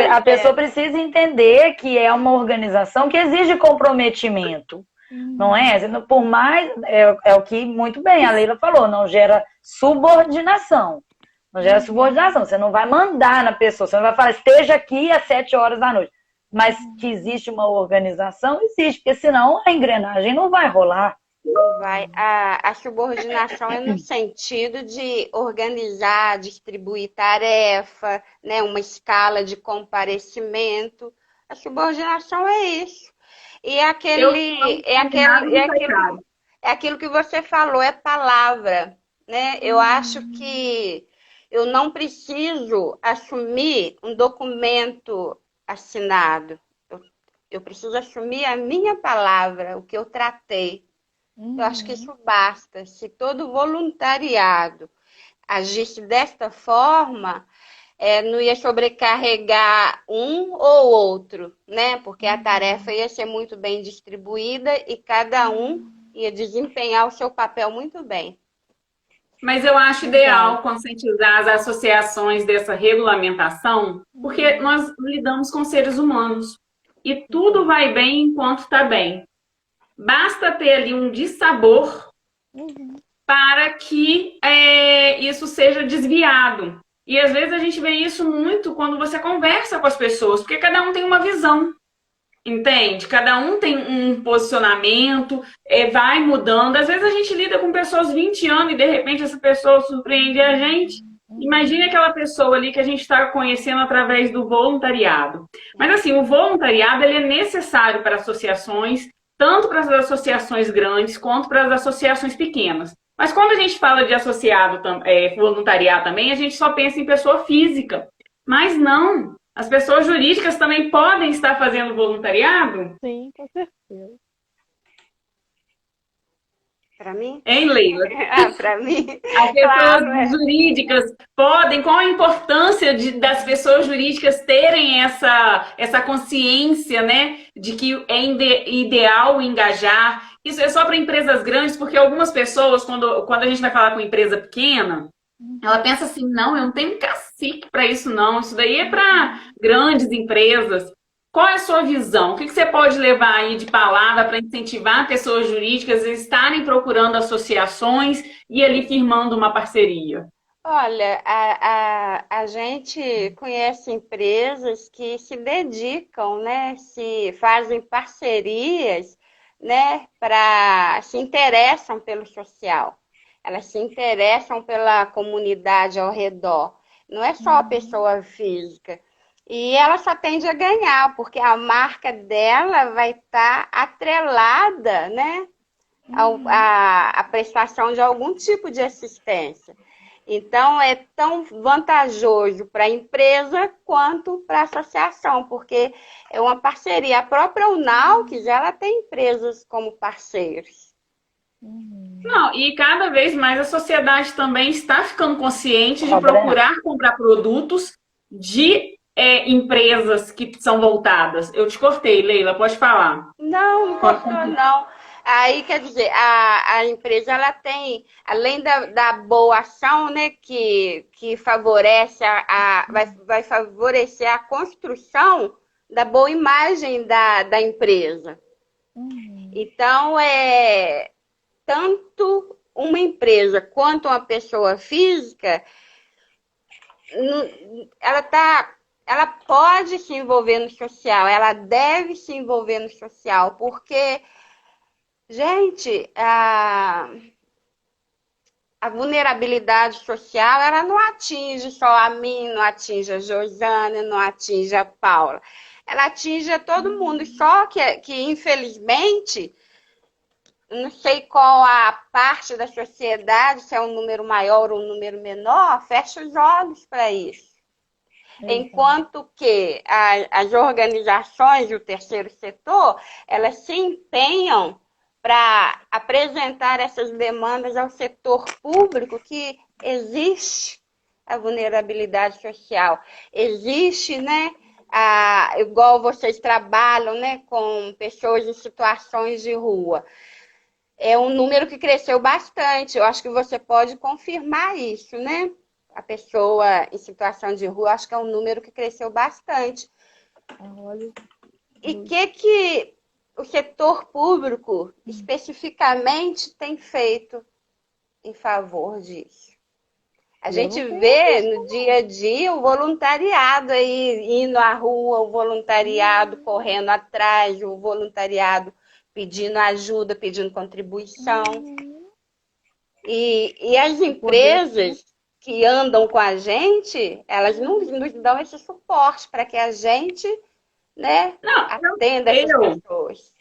A pessoa precisa entender que é uma organização que exige comprometimento. Não é? Por mais, é o que muito bem a Leila falou, não gera subordinação. Não gera subordinação. Você não vai mandar na pessoa, você não vai falar, esteja aqui às 7 horas da noite. Mas que existe uma organização, existe, porque senão a engrenagem não vai rolar. Não vai. A subordinação é no sentido de organizar, distribuir tarefa, né, uma escala de comparecimento. A subordinação é isso. E é aquilo que você falou, é palavra, né? Eu acho que eu não preciso assumir um documento assinado. Eu preciso assumir a minha palavra, o que eu tratei. Eu acho que isso basta. Se todo voluntariado agisse desta forma, não ia sobrecarregar um ou outro, né? Porque a tarefa ia ser muito bem distribuída e cada um ia desempenhar o seu papel muito bem. Mas eu acho ideal conscientizar as associações dessa regulamentação, porque nós lidamos com seres humanos e tudo vai bem enquanto está bem. Basta ter ali um dissabor para que isso seja desviado. E às vezes a gente vê isso muito quando você conversa com as pessoas, porque cada um tem uma visão, entende? Cada um tem um posicionamento, vai mudando. Às vezes a gente lida com pessoas 20 anos e de repente essa pessoa surpreende a gente. Imagine aquela pessoa ali que a gente está conhecendo através do voluntariado. Mas assim, o voluntariado ele é necessário para associações, tanto para as associações grandes quanto para as associações pequenas. Mas quando a gente fala de associado, voluntariado também, a gente só pensa em pessoa física. Mas não, as pessoas jurídicas também podem estar fazendo voluntariado? Sim, com certeza. Para mim? Hein, Leila? Para mim. As pessoas jurídicas podem, qual a importância das pessoas jurídicas terem essa consciência, né, de que é ideal engajar. Isso é só para empresas grandes, porque algumas pessoas, quando a gente vai falar com empresa pequena, ela pensa assim, não, eu não tenho cacique para isso não, isso daí é para grandes empresas. Qual é a sua visão? O que você pode levar aí de palavra para incentivar pessoas jurídicas a estarem procurando associações e ali firmando uma parceria? Olha, a gente conhece empresas que se dedicam, né, se fazem parcerias, né, se interessam pelo social. Elas se interessam pela comunidade ao redor. Não é só a pessoa física. E ela só tende a ganhar, porque a marca dela vai estar atrelada, né, à prestação de algum tipo de assistência. Então, é tão vantajoso para a empresa quanto para a associação, porque é uma parceria. A própria Unalques, ela tem empresas como parceiros. Não, e cada vez mais a sociedade também está ficando consciente de procurar comprar produtos de empresas que são voltadas. Eu te cortei, Leila, pode falar. Não cortou, não. Aí, quer dizer, a empresa, ela tem, além da boa ação, né, que favorece vai favorecer a construção da boa imagem da empresa. Então, tanto uma empresa quanto uma pessoa física, ela pode se envolver no social, ela deve se envolver no social, porque, gente, a vulnerabilidade social, ela não atinge só a mim, não atinge a Josana, não atinge a Paula. Ela atinge a todo mundo, só que infelizmente, não sei qual a parte da sociedade, se é um número maior ou um número menor, fecha os olhos para isso. Enquanto que as organizações do terceiro setor, elas se empenham para apresentar essas demandas ao setor público, que existe a vulnerabilidade social. Existe, né, igual vocês trabalham, né, com pessoas em situações de rua. É um número que cresceu bastante. Eu acho que você pode confirmar isso, né? A pessoa em situação de rua, acho que é um número que cresceu bastante. E o que o setor público especificamente tem feito em favor disso? A gente vê no dia a dia o voluntariado aí indo à rua, o voluntariado correndo atrás, o voluntariado pedindo ajuda, pedindo contribuição. E as empresas que andam com a gente, elas nos dão esse suporte para que a gente, né, atenda essas pessoas.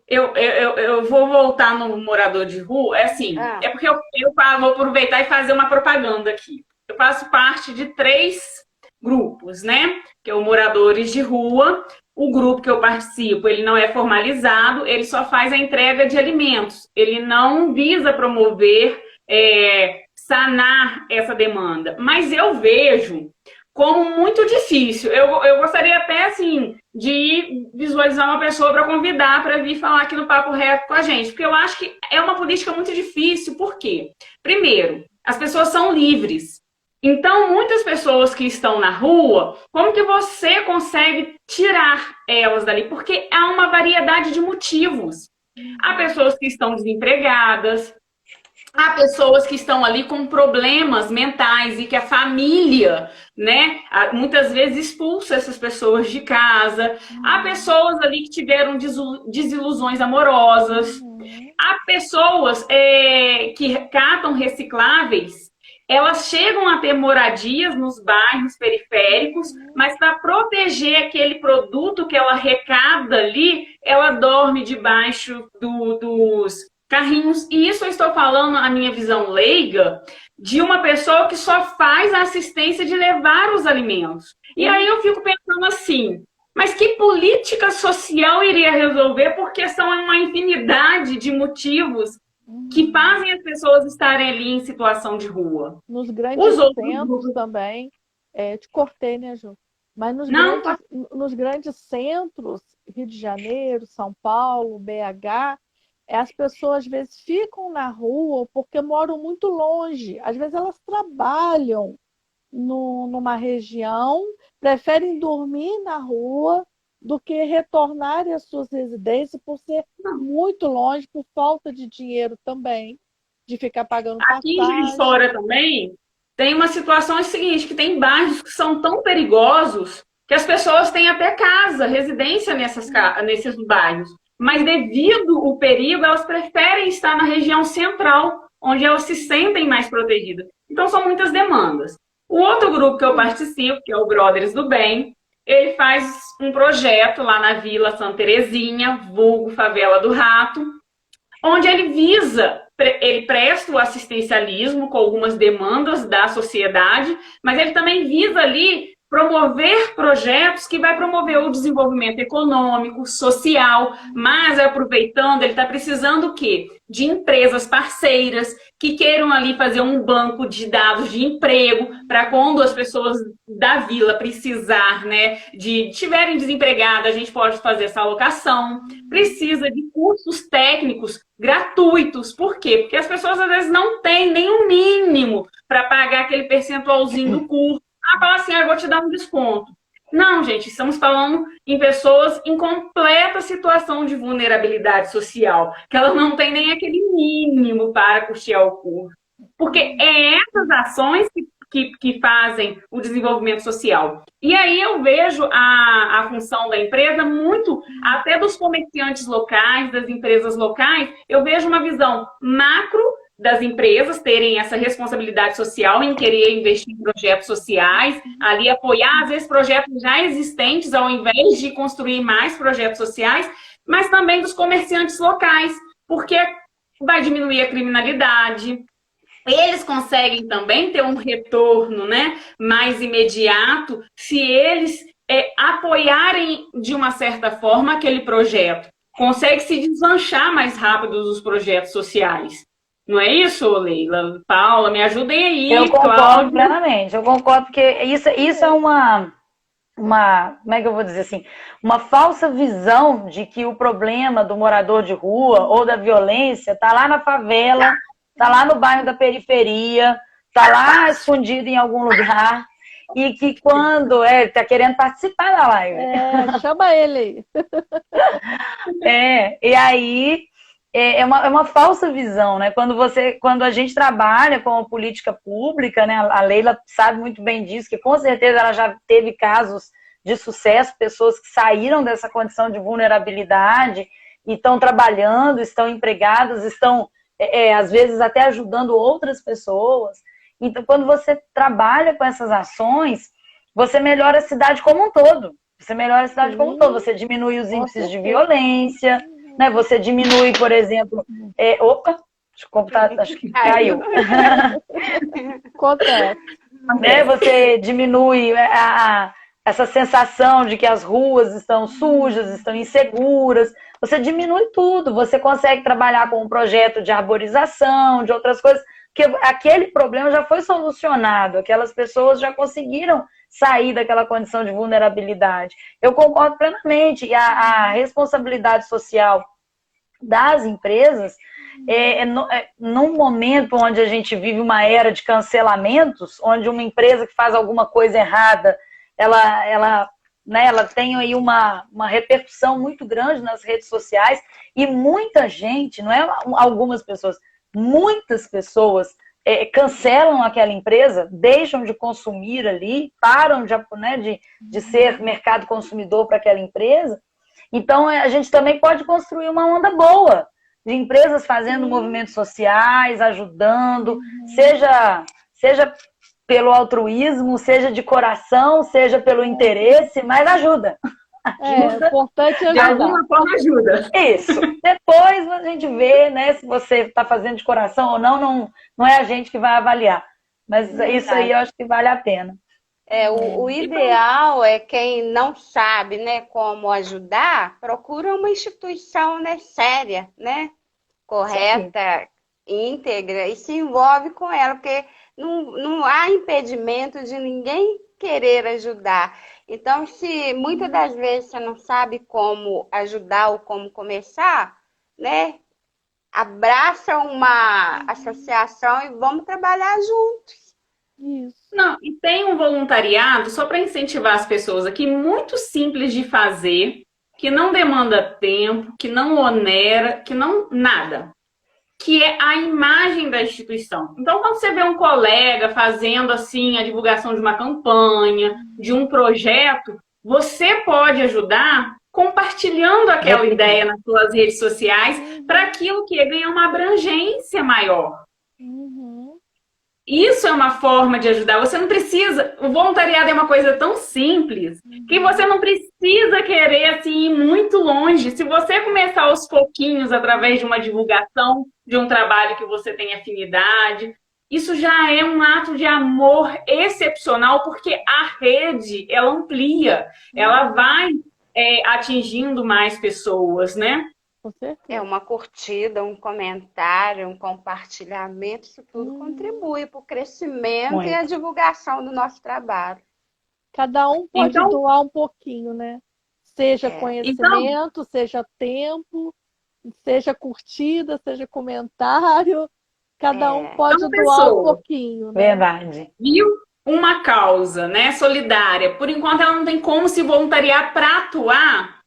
Eu vou voltar no morador de rua, é porque eu vou aproveitar e fazer uma propaganda aqui. Eu faço parte de 3 grupos, né? Que é o Moradores de Rua. O grupo que eu participo, ele não é formalizado, ele só faz a entrega de alimentos. Ele não visa promover, sanar essa demanda. Mas eu vejo como muito difícil. Eu gostaria até, assim, de visualizar uma pessoa para convidar para vir falar aqui no Papo Reto com a gente. Porque eu acho que é uma política muito difícil. Por quê? Primeiro, as pessoas são livres. Então, muitas pessoas que estão na rua, como que você consegue tirar elas dali? Porque há uma variedade de motivos. Há pessoas que estão desempregadas, há pessoas que estão ali com problemas mentais e que a família, né, muitas vezes expulsa essas pessoas de casa. Há pessoas ali que tiveram desilusões amorosas. Há pessoas que catam recicláveis. Elas chegam a ter moradias nos bairros periféricos, mas para proteger aquele produto que ela arrecada ali, ela dorme debaixo dos carrinhos. E isso eu estou falando, a minha visão leiga, de uma pessoa que só faz a assistência de levar os alimentos. E aí eu fico pensando assim, mas que política social iria resolver? Porque são uma infinidade de motivos que fazem as pessoas estarem ali em situação de rua. Nos grandes centros também, te cortei, né, Ju? Mas nos grandes centros, Rio de Janeiro, São Paulo, BH, as pessoas às vezes ficam na rua porque moram muito longe. Às vezes elas trabalham numa região, preferem dormir na rua do que retornarem às suas residências por ser muito longe, por falta de dinheiro também, de ficar pagando Aqui em Juiz de passagem. Fora também tem uma situação seguinte, que tem bairros que são tão perigosos que as pessoas têm até casa, residência nesses bairros. Mas devido ao perigo, elas preferem estar na região central, onde elas se sentem mais protegidas. Então são muitas demandas. O outro grupo que eu participo, que é o Brothers do Bem, ele faz um projeto lá na Vila Santa Terezinha, vulgo Favela do Rato, onde ele presta o assistencialismo com algumas demandas da sociedade, mas ele também visa ali promover projetos que vai promover o desenvolvimento econômico, social, mas aproveitando, ele está precisando o quê? De empresas parceiras que queiram ali fazer um banco de dados de emprego para quando as pessoas da vila precisar, né, tiverem desempregadas, a gente pode fazer essa alocação. Precisa de cursos técnicos gratuitos. Por quê? Porque as pessoas às vezes não têm nem o mínimo para pagar aquele percentualzinho do curso. Fala assim, eu vou te dar um desconto. Não, gente, estamos falando em pessoas em completa situação de vulnerabilidade social, que elas não têm nem aquele mínimo para custear o curso. Porque é essas ações que fazem o desenvolvimento social. E aí eu vejo a função da empresa muito, até dos comerciantes locais, das empresas locais, eu vejo uma visão macro das empresas terem essa responsabilidade social em querer investir em projetos sociais, ali apoiar, às vezes, projetos já existentes, ao invés de construir mais projetos sociais, mas também dos comerciantes locais, porque vai diminuir a criminalidade. Eles conseguem também ter um retorno, né, mais imediato se eles apoiarem de uma certa forma aquele projeto. Consegue se deslanchar mais rápido dos projetos sociais. Não é isso, Leila? Paula, me ajudem aí. Eu concordo plenamente. Eu concordo porque isso é uma, como é que eu vou dizer assim, uma falsa visão de que o problema do morador de rua ou da violência está lá na favela, está lá no bairro da periferia, está lá escondido em algum lugar e que quando está querendo participar da live. Chama ele aí. E aí é uma falsa visão, né? Quando a gente trabalha com a política pública, né? A Leila sabe muito bem disso, que com certeza ela já teve casos de sucesso, pessoas que saíram dessa condição de vulnerabilidade e estão trabalhando, estão empregadas, estão, às vezes, até ajudando outras pessoas. Então, quando você trabalha com essas ações, você melhora a cidade como um todo. Você diminui os índices de violência, né? Você diminui, por exemplo... acho que caiu. Né? Você diminui essa sensação de que as ruas estão sujas, estão inseguras. Você diminui tudo. Você consegue trabalhar com um projeto de arborização, de outras coisas, porque aquele problema já foi solucionado. Aquelas pessoas já conseguiram sair daquela condição de vulnerabilidade. Eu concordo plenamente. E a responsabilidade social das empresas, num momento onde a gente vive uma era de cancelamentos, onde uma empresa que faz alguma coisa errada, ela tem aí uma repercussão muito grande nas redes sociais e muita gente, não é algumas pessoas, muitas pessoas cancelam aquela empresa, deixam de consumir ali, param de ser mercado consumidor para aquela empresa. Então, a gente também pode construir uma onda boa de empresas fazendo movimentos sociais, ajudando, seja pelo altruísmo, seja de coração, seja pelo interesse, mas ajuda. É importante ajudar. De alguma forma ajuda. Isso. Depois a gente vê, né, se você está fazendo de coração ou não é a gente que vai avaliar. Mas isso aí eu acho que vale a pena. O ideal é quem não sabe, né, como ajudar, procura uma instituição, né, séria, né, correta, íntegra, e se envolve com ela, porque não há impedimento de ninguém querer ajudar. Então, se muitas das vezes você não sabe como ajudar ou como começar, né, abraça uma associação e vamos trabalhar juntos. Isso. Não, e tem um voluntariado, só para incentivar as pessoas aqui, muito simples de fazer, que não demanda tempo, que não onera, que não nada, que é a imagem da instituição. Então, quando você vê um colega fazendo assim a divulgação de uma campanha, de um projeto, você pode ajudar compartilhando aquela ideia nas suas redes sociais para aquilo que ganha uma abrangência maior. Uhum. Isso é uma forma de ajudar. Você não precisa. O voluntariado é uma coisa tão simples que você não precisa querer assim, ir muito longe. Se você começar aos pouquinhos, através de uma divulgação de um trabalho que você tem afinidade, isso já é um ato de amor excepcional, porque a rede, ela amplia, ela vai atingindo mais pessoas, né? Com certeza. É uma curtida, um comentário, um compartilhamento, isso tudo contribui para o crescimento Muito. e a divulgação do nosso trabalho. Cada um pode Então- doar um pouquinho, né? Seja É. conhecimento, seja tempo, seja curtida, seja comentário. Cada um pode Então, doar um pessoa, pouquinho, né? Verdade. viu uma causa, né, solidária, por enquanto ela não tem como se voluntariar para atuar,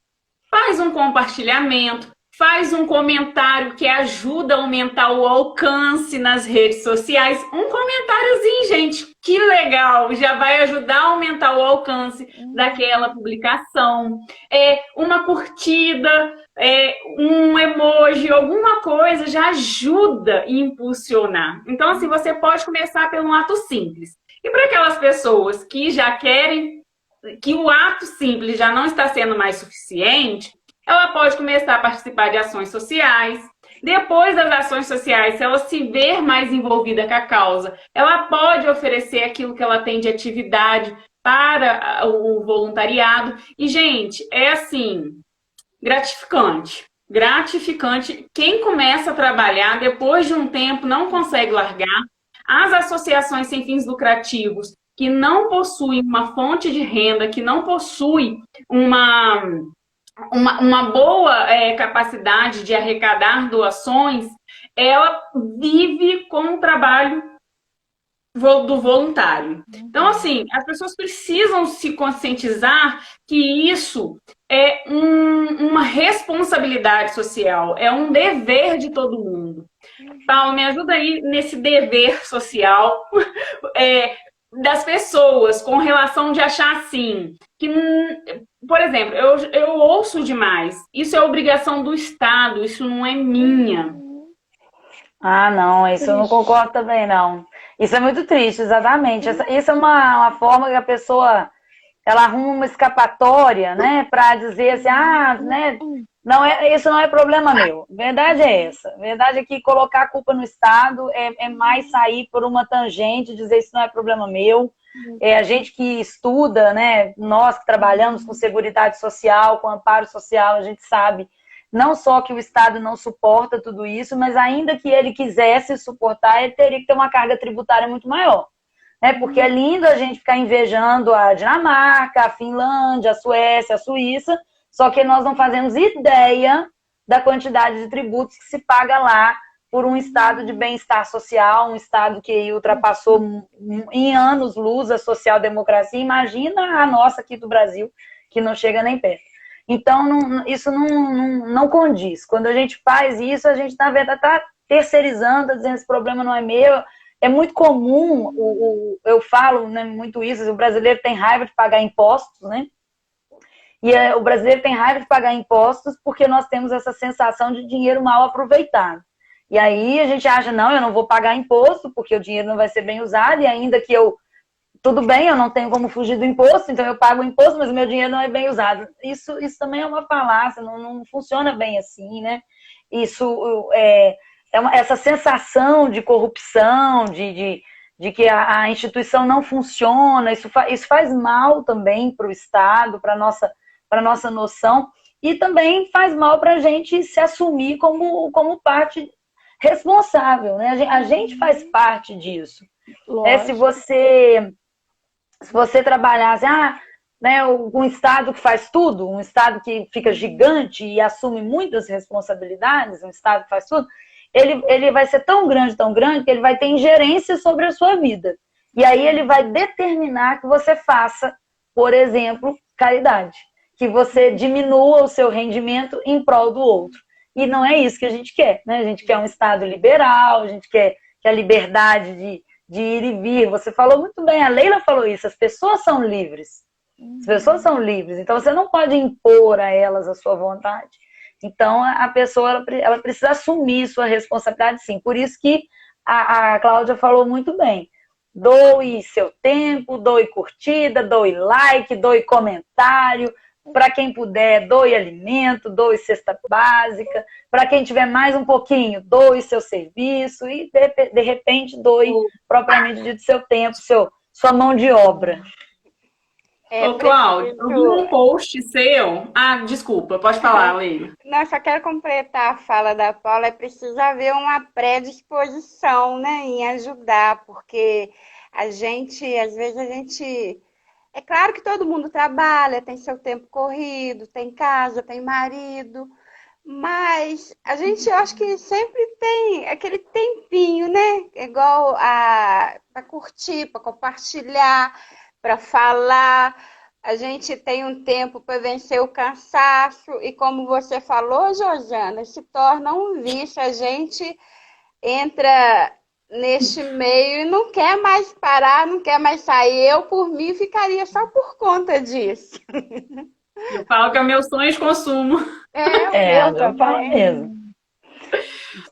faz um compartilhamento, faz um comentário que ajuda a aumentar o alcance nas redes sociais. Um comentáriozinho, gente, que legal, já vai ajudar a aumentar o alcance daquela publicação. Uma curtida, um emoji, alguma coisa já ajuda a impulsionar. Então, assim, você pode começar pelo ato simples. E para aquelas pessoas que já querem, que o ato simples já não está sendo mais suficiente, ela pode começar a participar de ações sociais. Depois das ações sociais, se ela se ver mais envolvida com a causa, ela pode oferecer aquilo que ela tem de atividade para o voluntariado. E, gente, é assim, gratificante. Gratificante. Quem começa a trabalhar, depois de um tempo, não consegue largar. As associações sem fins lucrativos, que não possuem uma fonte de renda, que não possuem uma boa capacidade de arrecadar doações, ela vive com o trabalho do voluntário. Então, assim, as pessoas precisam se conscientizar que isso é uma responsabilidade social, é um dever de todo mundo. Paulo, me ajuda aí nesse dever social das pessoas com relação de achar assim, que, por exemplo, eu ouço demais, isso é obrigação do Estado, isso não é minha. Ah, não, isso eu não concordo também, não. Isso é muito triste, exatamente. Isso é uma forma que a pessoa, ela arruma uma escapatória, né, para dizer assim, né, não isso não é problema meu. Verdade é essa. Verdade é que colocar a culpa no Estado é mais sair por uma tangente, dizer isso não é problema meu. A gente que estuda, né, nós que trabalhamos com seguridade social, com amparo social, a gente sabe não só que o Estado não suporta tudo isso, mas ainda que ele quisesse suportar, ele teria que ter uma carga tributária muito maior. Né? Porque é lindo a gente ficar invejando a Dinamarca, a Finlândia, a Suécia, a Suíça, só que nós não fazemos ideia da quantidade de tributos que se paga lá por um estado de bem-estar social, um estado que ultrapassou em anos-luz a social-democracia. Imagina a nossa aqui do Brasil, que não chega nem perto. Então, isso não condiz. Quando a gente faz isso, a gente, na verdade, está terceirizando, dizendo que esse problema não é meu. É muito comum, eu falo, né, muito isso, o brasileiro tem raiva de pagar impostos, né? E o brasileiro tem raiva de pagar impostos porque nós temos essa sensação de dinheiro mal aproveitado. E aí a gente acha, não, eu não vou pagar imposto porque o dinheiro não vai ser bem usado, e ainda que tudo bem, eu não tenho como fugir do imposto, então eu pago o imposto, mas o meu dinheiro não é bem usado. Isso também é uma falácia, não funciona bem assim, né? Isso essa sensação de corrupção, de que a instituição não funciona, isso faz mal também para o Estado, para a nossa noção, e também faz mal para a gente se assumir como parte responsável, né? A gente faz parte disso. Se você trabalhasse, né, um Estado que faz tudo, um Estado que fica gigante e assume muitas responsabilidades, um Estado que faz tudo, ele vai ser tão grande, que ele vai ter ingerência sobre a sua vida. E aí ele vai determinar que você faça, por exemplo, caridade. Que você diminua o seu rendimento em prol do outro. E não é isso que a gente quer, né? A gente quer um Estado liberal, a gente quer a liberdade de ir e vir. Você falou muito bem, a Leila falou isso, as pessoas são livres. As pessoas são livres, então você não pode impor a elas a sua vontade. Então a pessoa ela precisa assumir sua responsabilidade, sim. Por isso que a Cláudia falou muito bem. Doe seu tempo, doe curtida, doe like, doe comentário. Para quem puder, doe alimento, doe cesta básica. Para quem tiver mais um pouquinho, doe seu serviço e, de repente, doe propriamente dito seu tempo, sua mão de obra. Ô, Cláudia, eu vi um post seu. Ah, desculpa, pode falar, Leila. Não, só quero completar a fala da Paula. É preciso haver uma predisposição, né, em ajudar, porque às vezes a gente. É claro que todo mundo trabalha, tem seu tempo corrido, tem casa, tem marido, mas a gente, eu acho que sempre tem aquele tempinho, né? Igual para curtir, para compartilhar, para falar. A gente tem um tempo para vencer o cansaço e, como você falou, Josiana, se torna um vício. A gente entra neste meio e não quer mais parar, não quer mais sair. Eu, por mim, ficaria só por conta disso. Eu falo que é o meu sonho de consumo. Eu falo mesmo.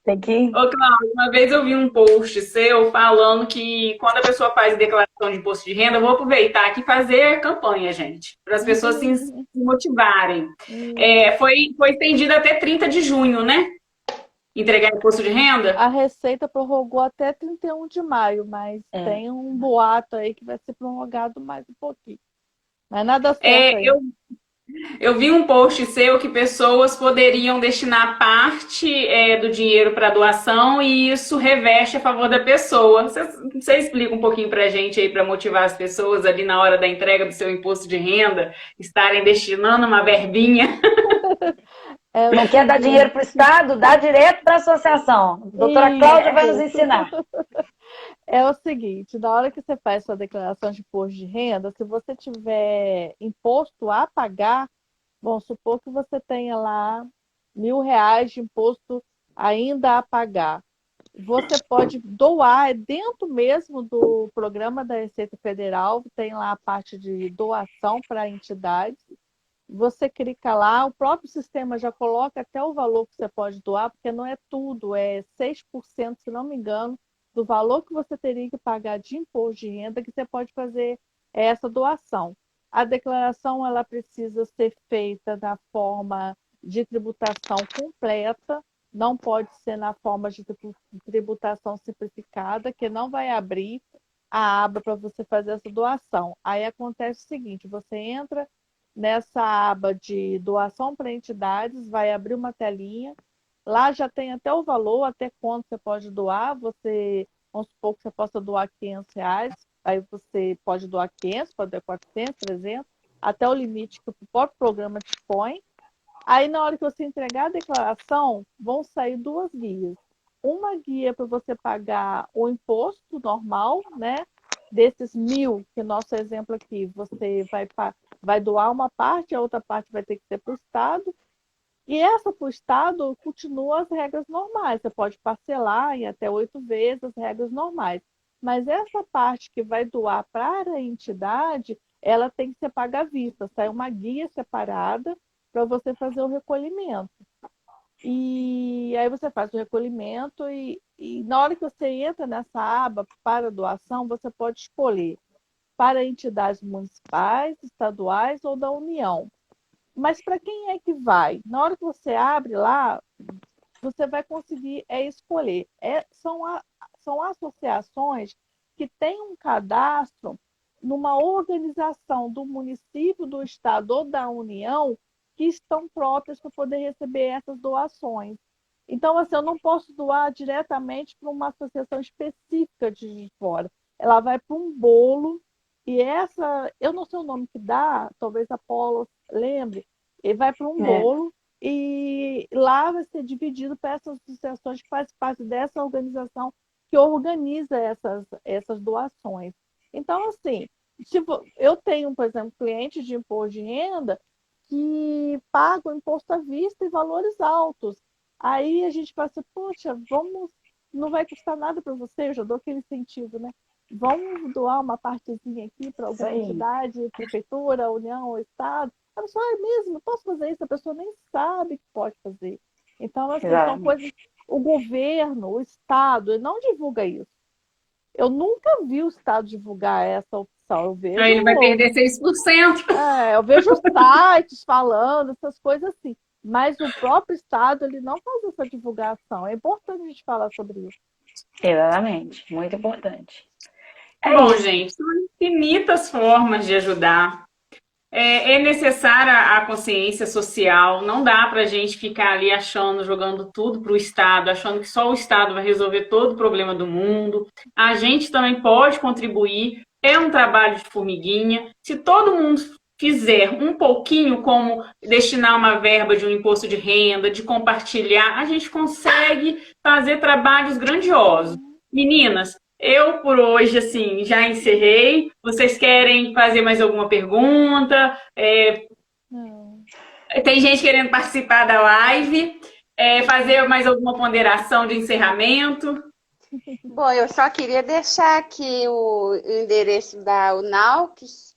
Tem que... Ô, Cláudia, uma vez eu vi um post seu falando que quando a pessoa faz declaração de imposto de renda, eu vou aproveitar aqui e fazer campanha, gente, para as pessoas se motivarem. Foi estendido até 30 de junho, né? Entregar imposto de renda? A Receita prorrogou até 31 de maio, mas tem um boato aí que vai ser prorrogado mais um pouquinho. Mas nada certo aí. Eu vi um post seu que pessoas poderiam destinar parte do dinheiro para doação e isso reveste a favor da pessoa. Você explica um pouquinho para a gente aí, para motivar as pessoas ali na hora da entrega do seu imposto de renda, estarem destinando uma verbinha? Não quer dar dinheiro para o Estado? Dá direto para a associação. A doutora Cláudia vai nos ensinar. É o seguinte, na hora que você faz sua declaração de imposto de renda, se você tiver imposto a pagar, vamos supor que você tenha lá R$ 1.000 de imposto ainda a pagar. Você pode doar, dentro mesmo do programa da Receita Federal, tem lá a parte de doação para entidades. Você clica lá, o próprio sistema já coloca até o valor que você pode doar, porque não é tudo, é 6%, se não me engano, do valor que você teria que pagar de imposto de renda que você pode fazer essa doação. A declaração ela precisa ser feita na forma de tributação completa, não pode ser na forma de tributação simplificada, que não vai abrir a aba para você fazer essa doação. Aí acontece o seguinte, você entra nessa aba de doação para entidades, vai abrir uma telinha. Lá já tem até o valor, até quanto você pode doar. Vamos supor que você possa doar R$ 500. Aí você pode doar 500, pode doar 400, 300, até o limite que o próprio programa te põe. Aí, na hora que você entregar a declaração, vão sair 2 guias. Uma guia para você pagar o imposto normal, né? Desses 1.000, que nosso exemplo aqui, você vai doar uma parte, a outra parte vai ter que ser para o Estado. E essa para o Estado continua as regras normais. Você pode parcelar em até 8 vezes as regras normais. Mas essa parte que vai doar para a entidade, ela tem que ser paga à vista. Sai uma guia separada para você fazer o recolhimento. E aí você faz o recolhimento e na hora que você entra nessa aba para doação, você pode escolher para entidades municipais, estaduais ou da União. Mas para quem é que vai? Na hora que você abre lá, você vai conseguir escolher. São associações que têm um cadastro numa organização do município, do estado ou da União que estão próprias para poder receber essas doações. Então, assim, eu não posso doar diretamente para uma associação específica de fora. Ela vai para um bolo e eu não sei o nome que dá, talvez a Apolo lembre, ele vai para um bolo e lá vai ser dividido para essas associações que fazem parte dessa organização que organiza essas doações. Então, assim, tipo, eu tenho, por exemplo, clientes de imposto de renda que pagam imposto à vista e valores altos. Aí a gente fala assim, poxa, vamos, não vai custar nada para você, eu já dou aquele incentivo, né? Vamos doar uma partezinha aqui para Isso alguma aí. entidade, prefeitura, União, Estado. A pessoa, é mesmo, posso fazer isso? A pessoa nem sabe que pode fazer. Então, assim, são coisas. Exatamente. O governo, o Estado, ele não divulga isso. Eu nunca vi o Estado divulgar essa opção. Aí ele vai perder 6%. Eu vejo sites falando, essas coisas assim. Mas o próprio Estado, ele não faz essa divulgação. É importante a gente falar sobre isso. Exatamente. Muito importante. É Bom, isso. gente, são infinitas formas de ajudar. É necessária a consciência social. Não dá para a gente ficar ali achando, jogando tudo para o Estado, achando que só o Estado vai resolver todo o problema do mundo. A gente também pode contribuir. É um trabalho de formiguinha. Se todo mundo fizer um pouquinho, como destinar uma verba de um imposto de renda, de compartilhar, a gente consegue fazer trabalhos grandiosos. Meninas, eu, por hoje, assim, já encerrei. Vocês querem fazer mais alguma pergunta? Não. Tem gente querendo participar da live. Fazer mais alguma ponderação de encerramento? Bom, eu só queria deixar aqui o endereço da Unalques,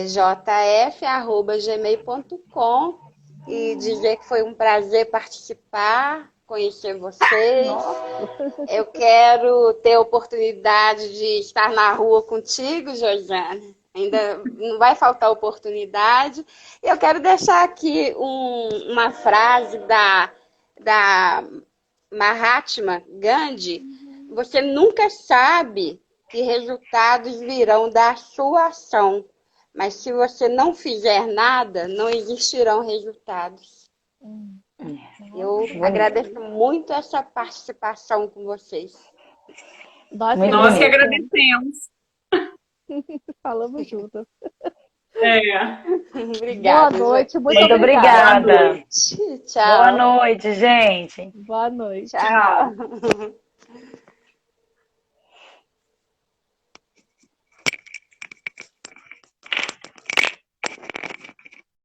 jf@gmail.com, e dizer que foi um prazer participar, conhecer vocês. Eu quero ter a oportunidade de estar na rua contigo, Josiane. Ainda não vai faltar oportunidade. Eu quero deixar aqui uma frase da Mahatma Gandhi. Você nunca sabe que resultados virão da sua ação, mas se você não fizer nada, não existirão resultados. Eu agradeço muito essa participação com vocês. Nós que agradecemos. agradecemos. Falamos juntas. Obrigada. Boa noite, muito obrigada. Boa noite. Tchau. Boa noite, gente. Boa noite. Tchau.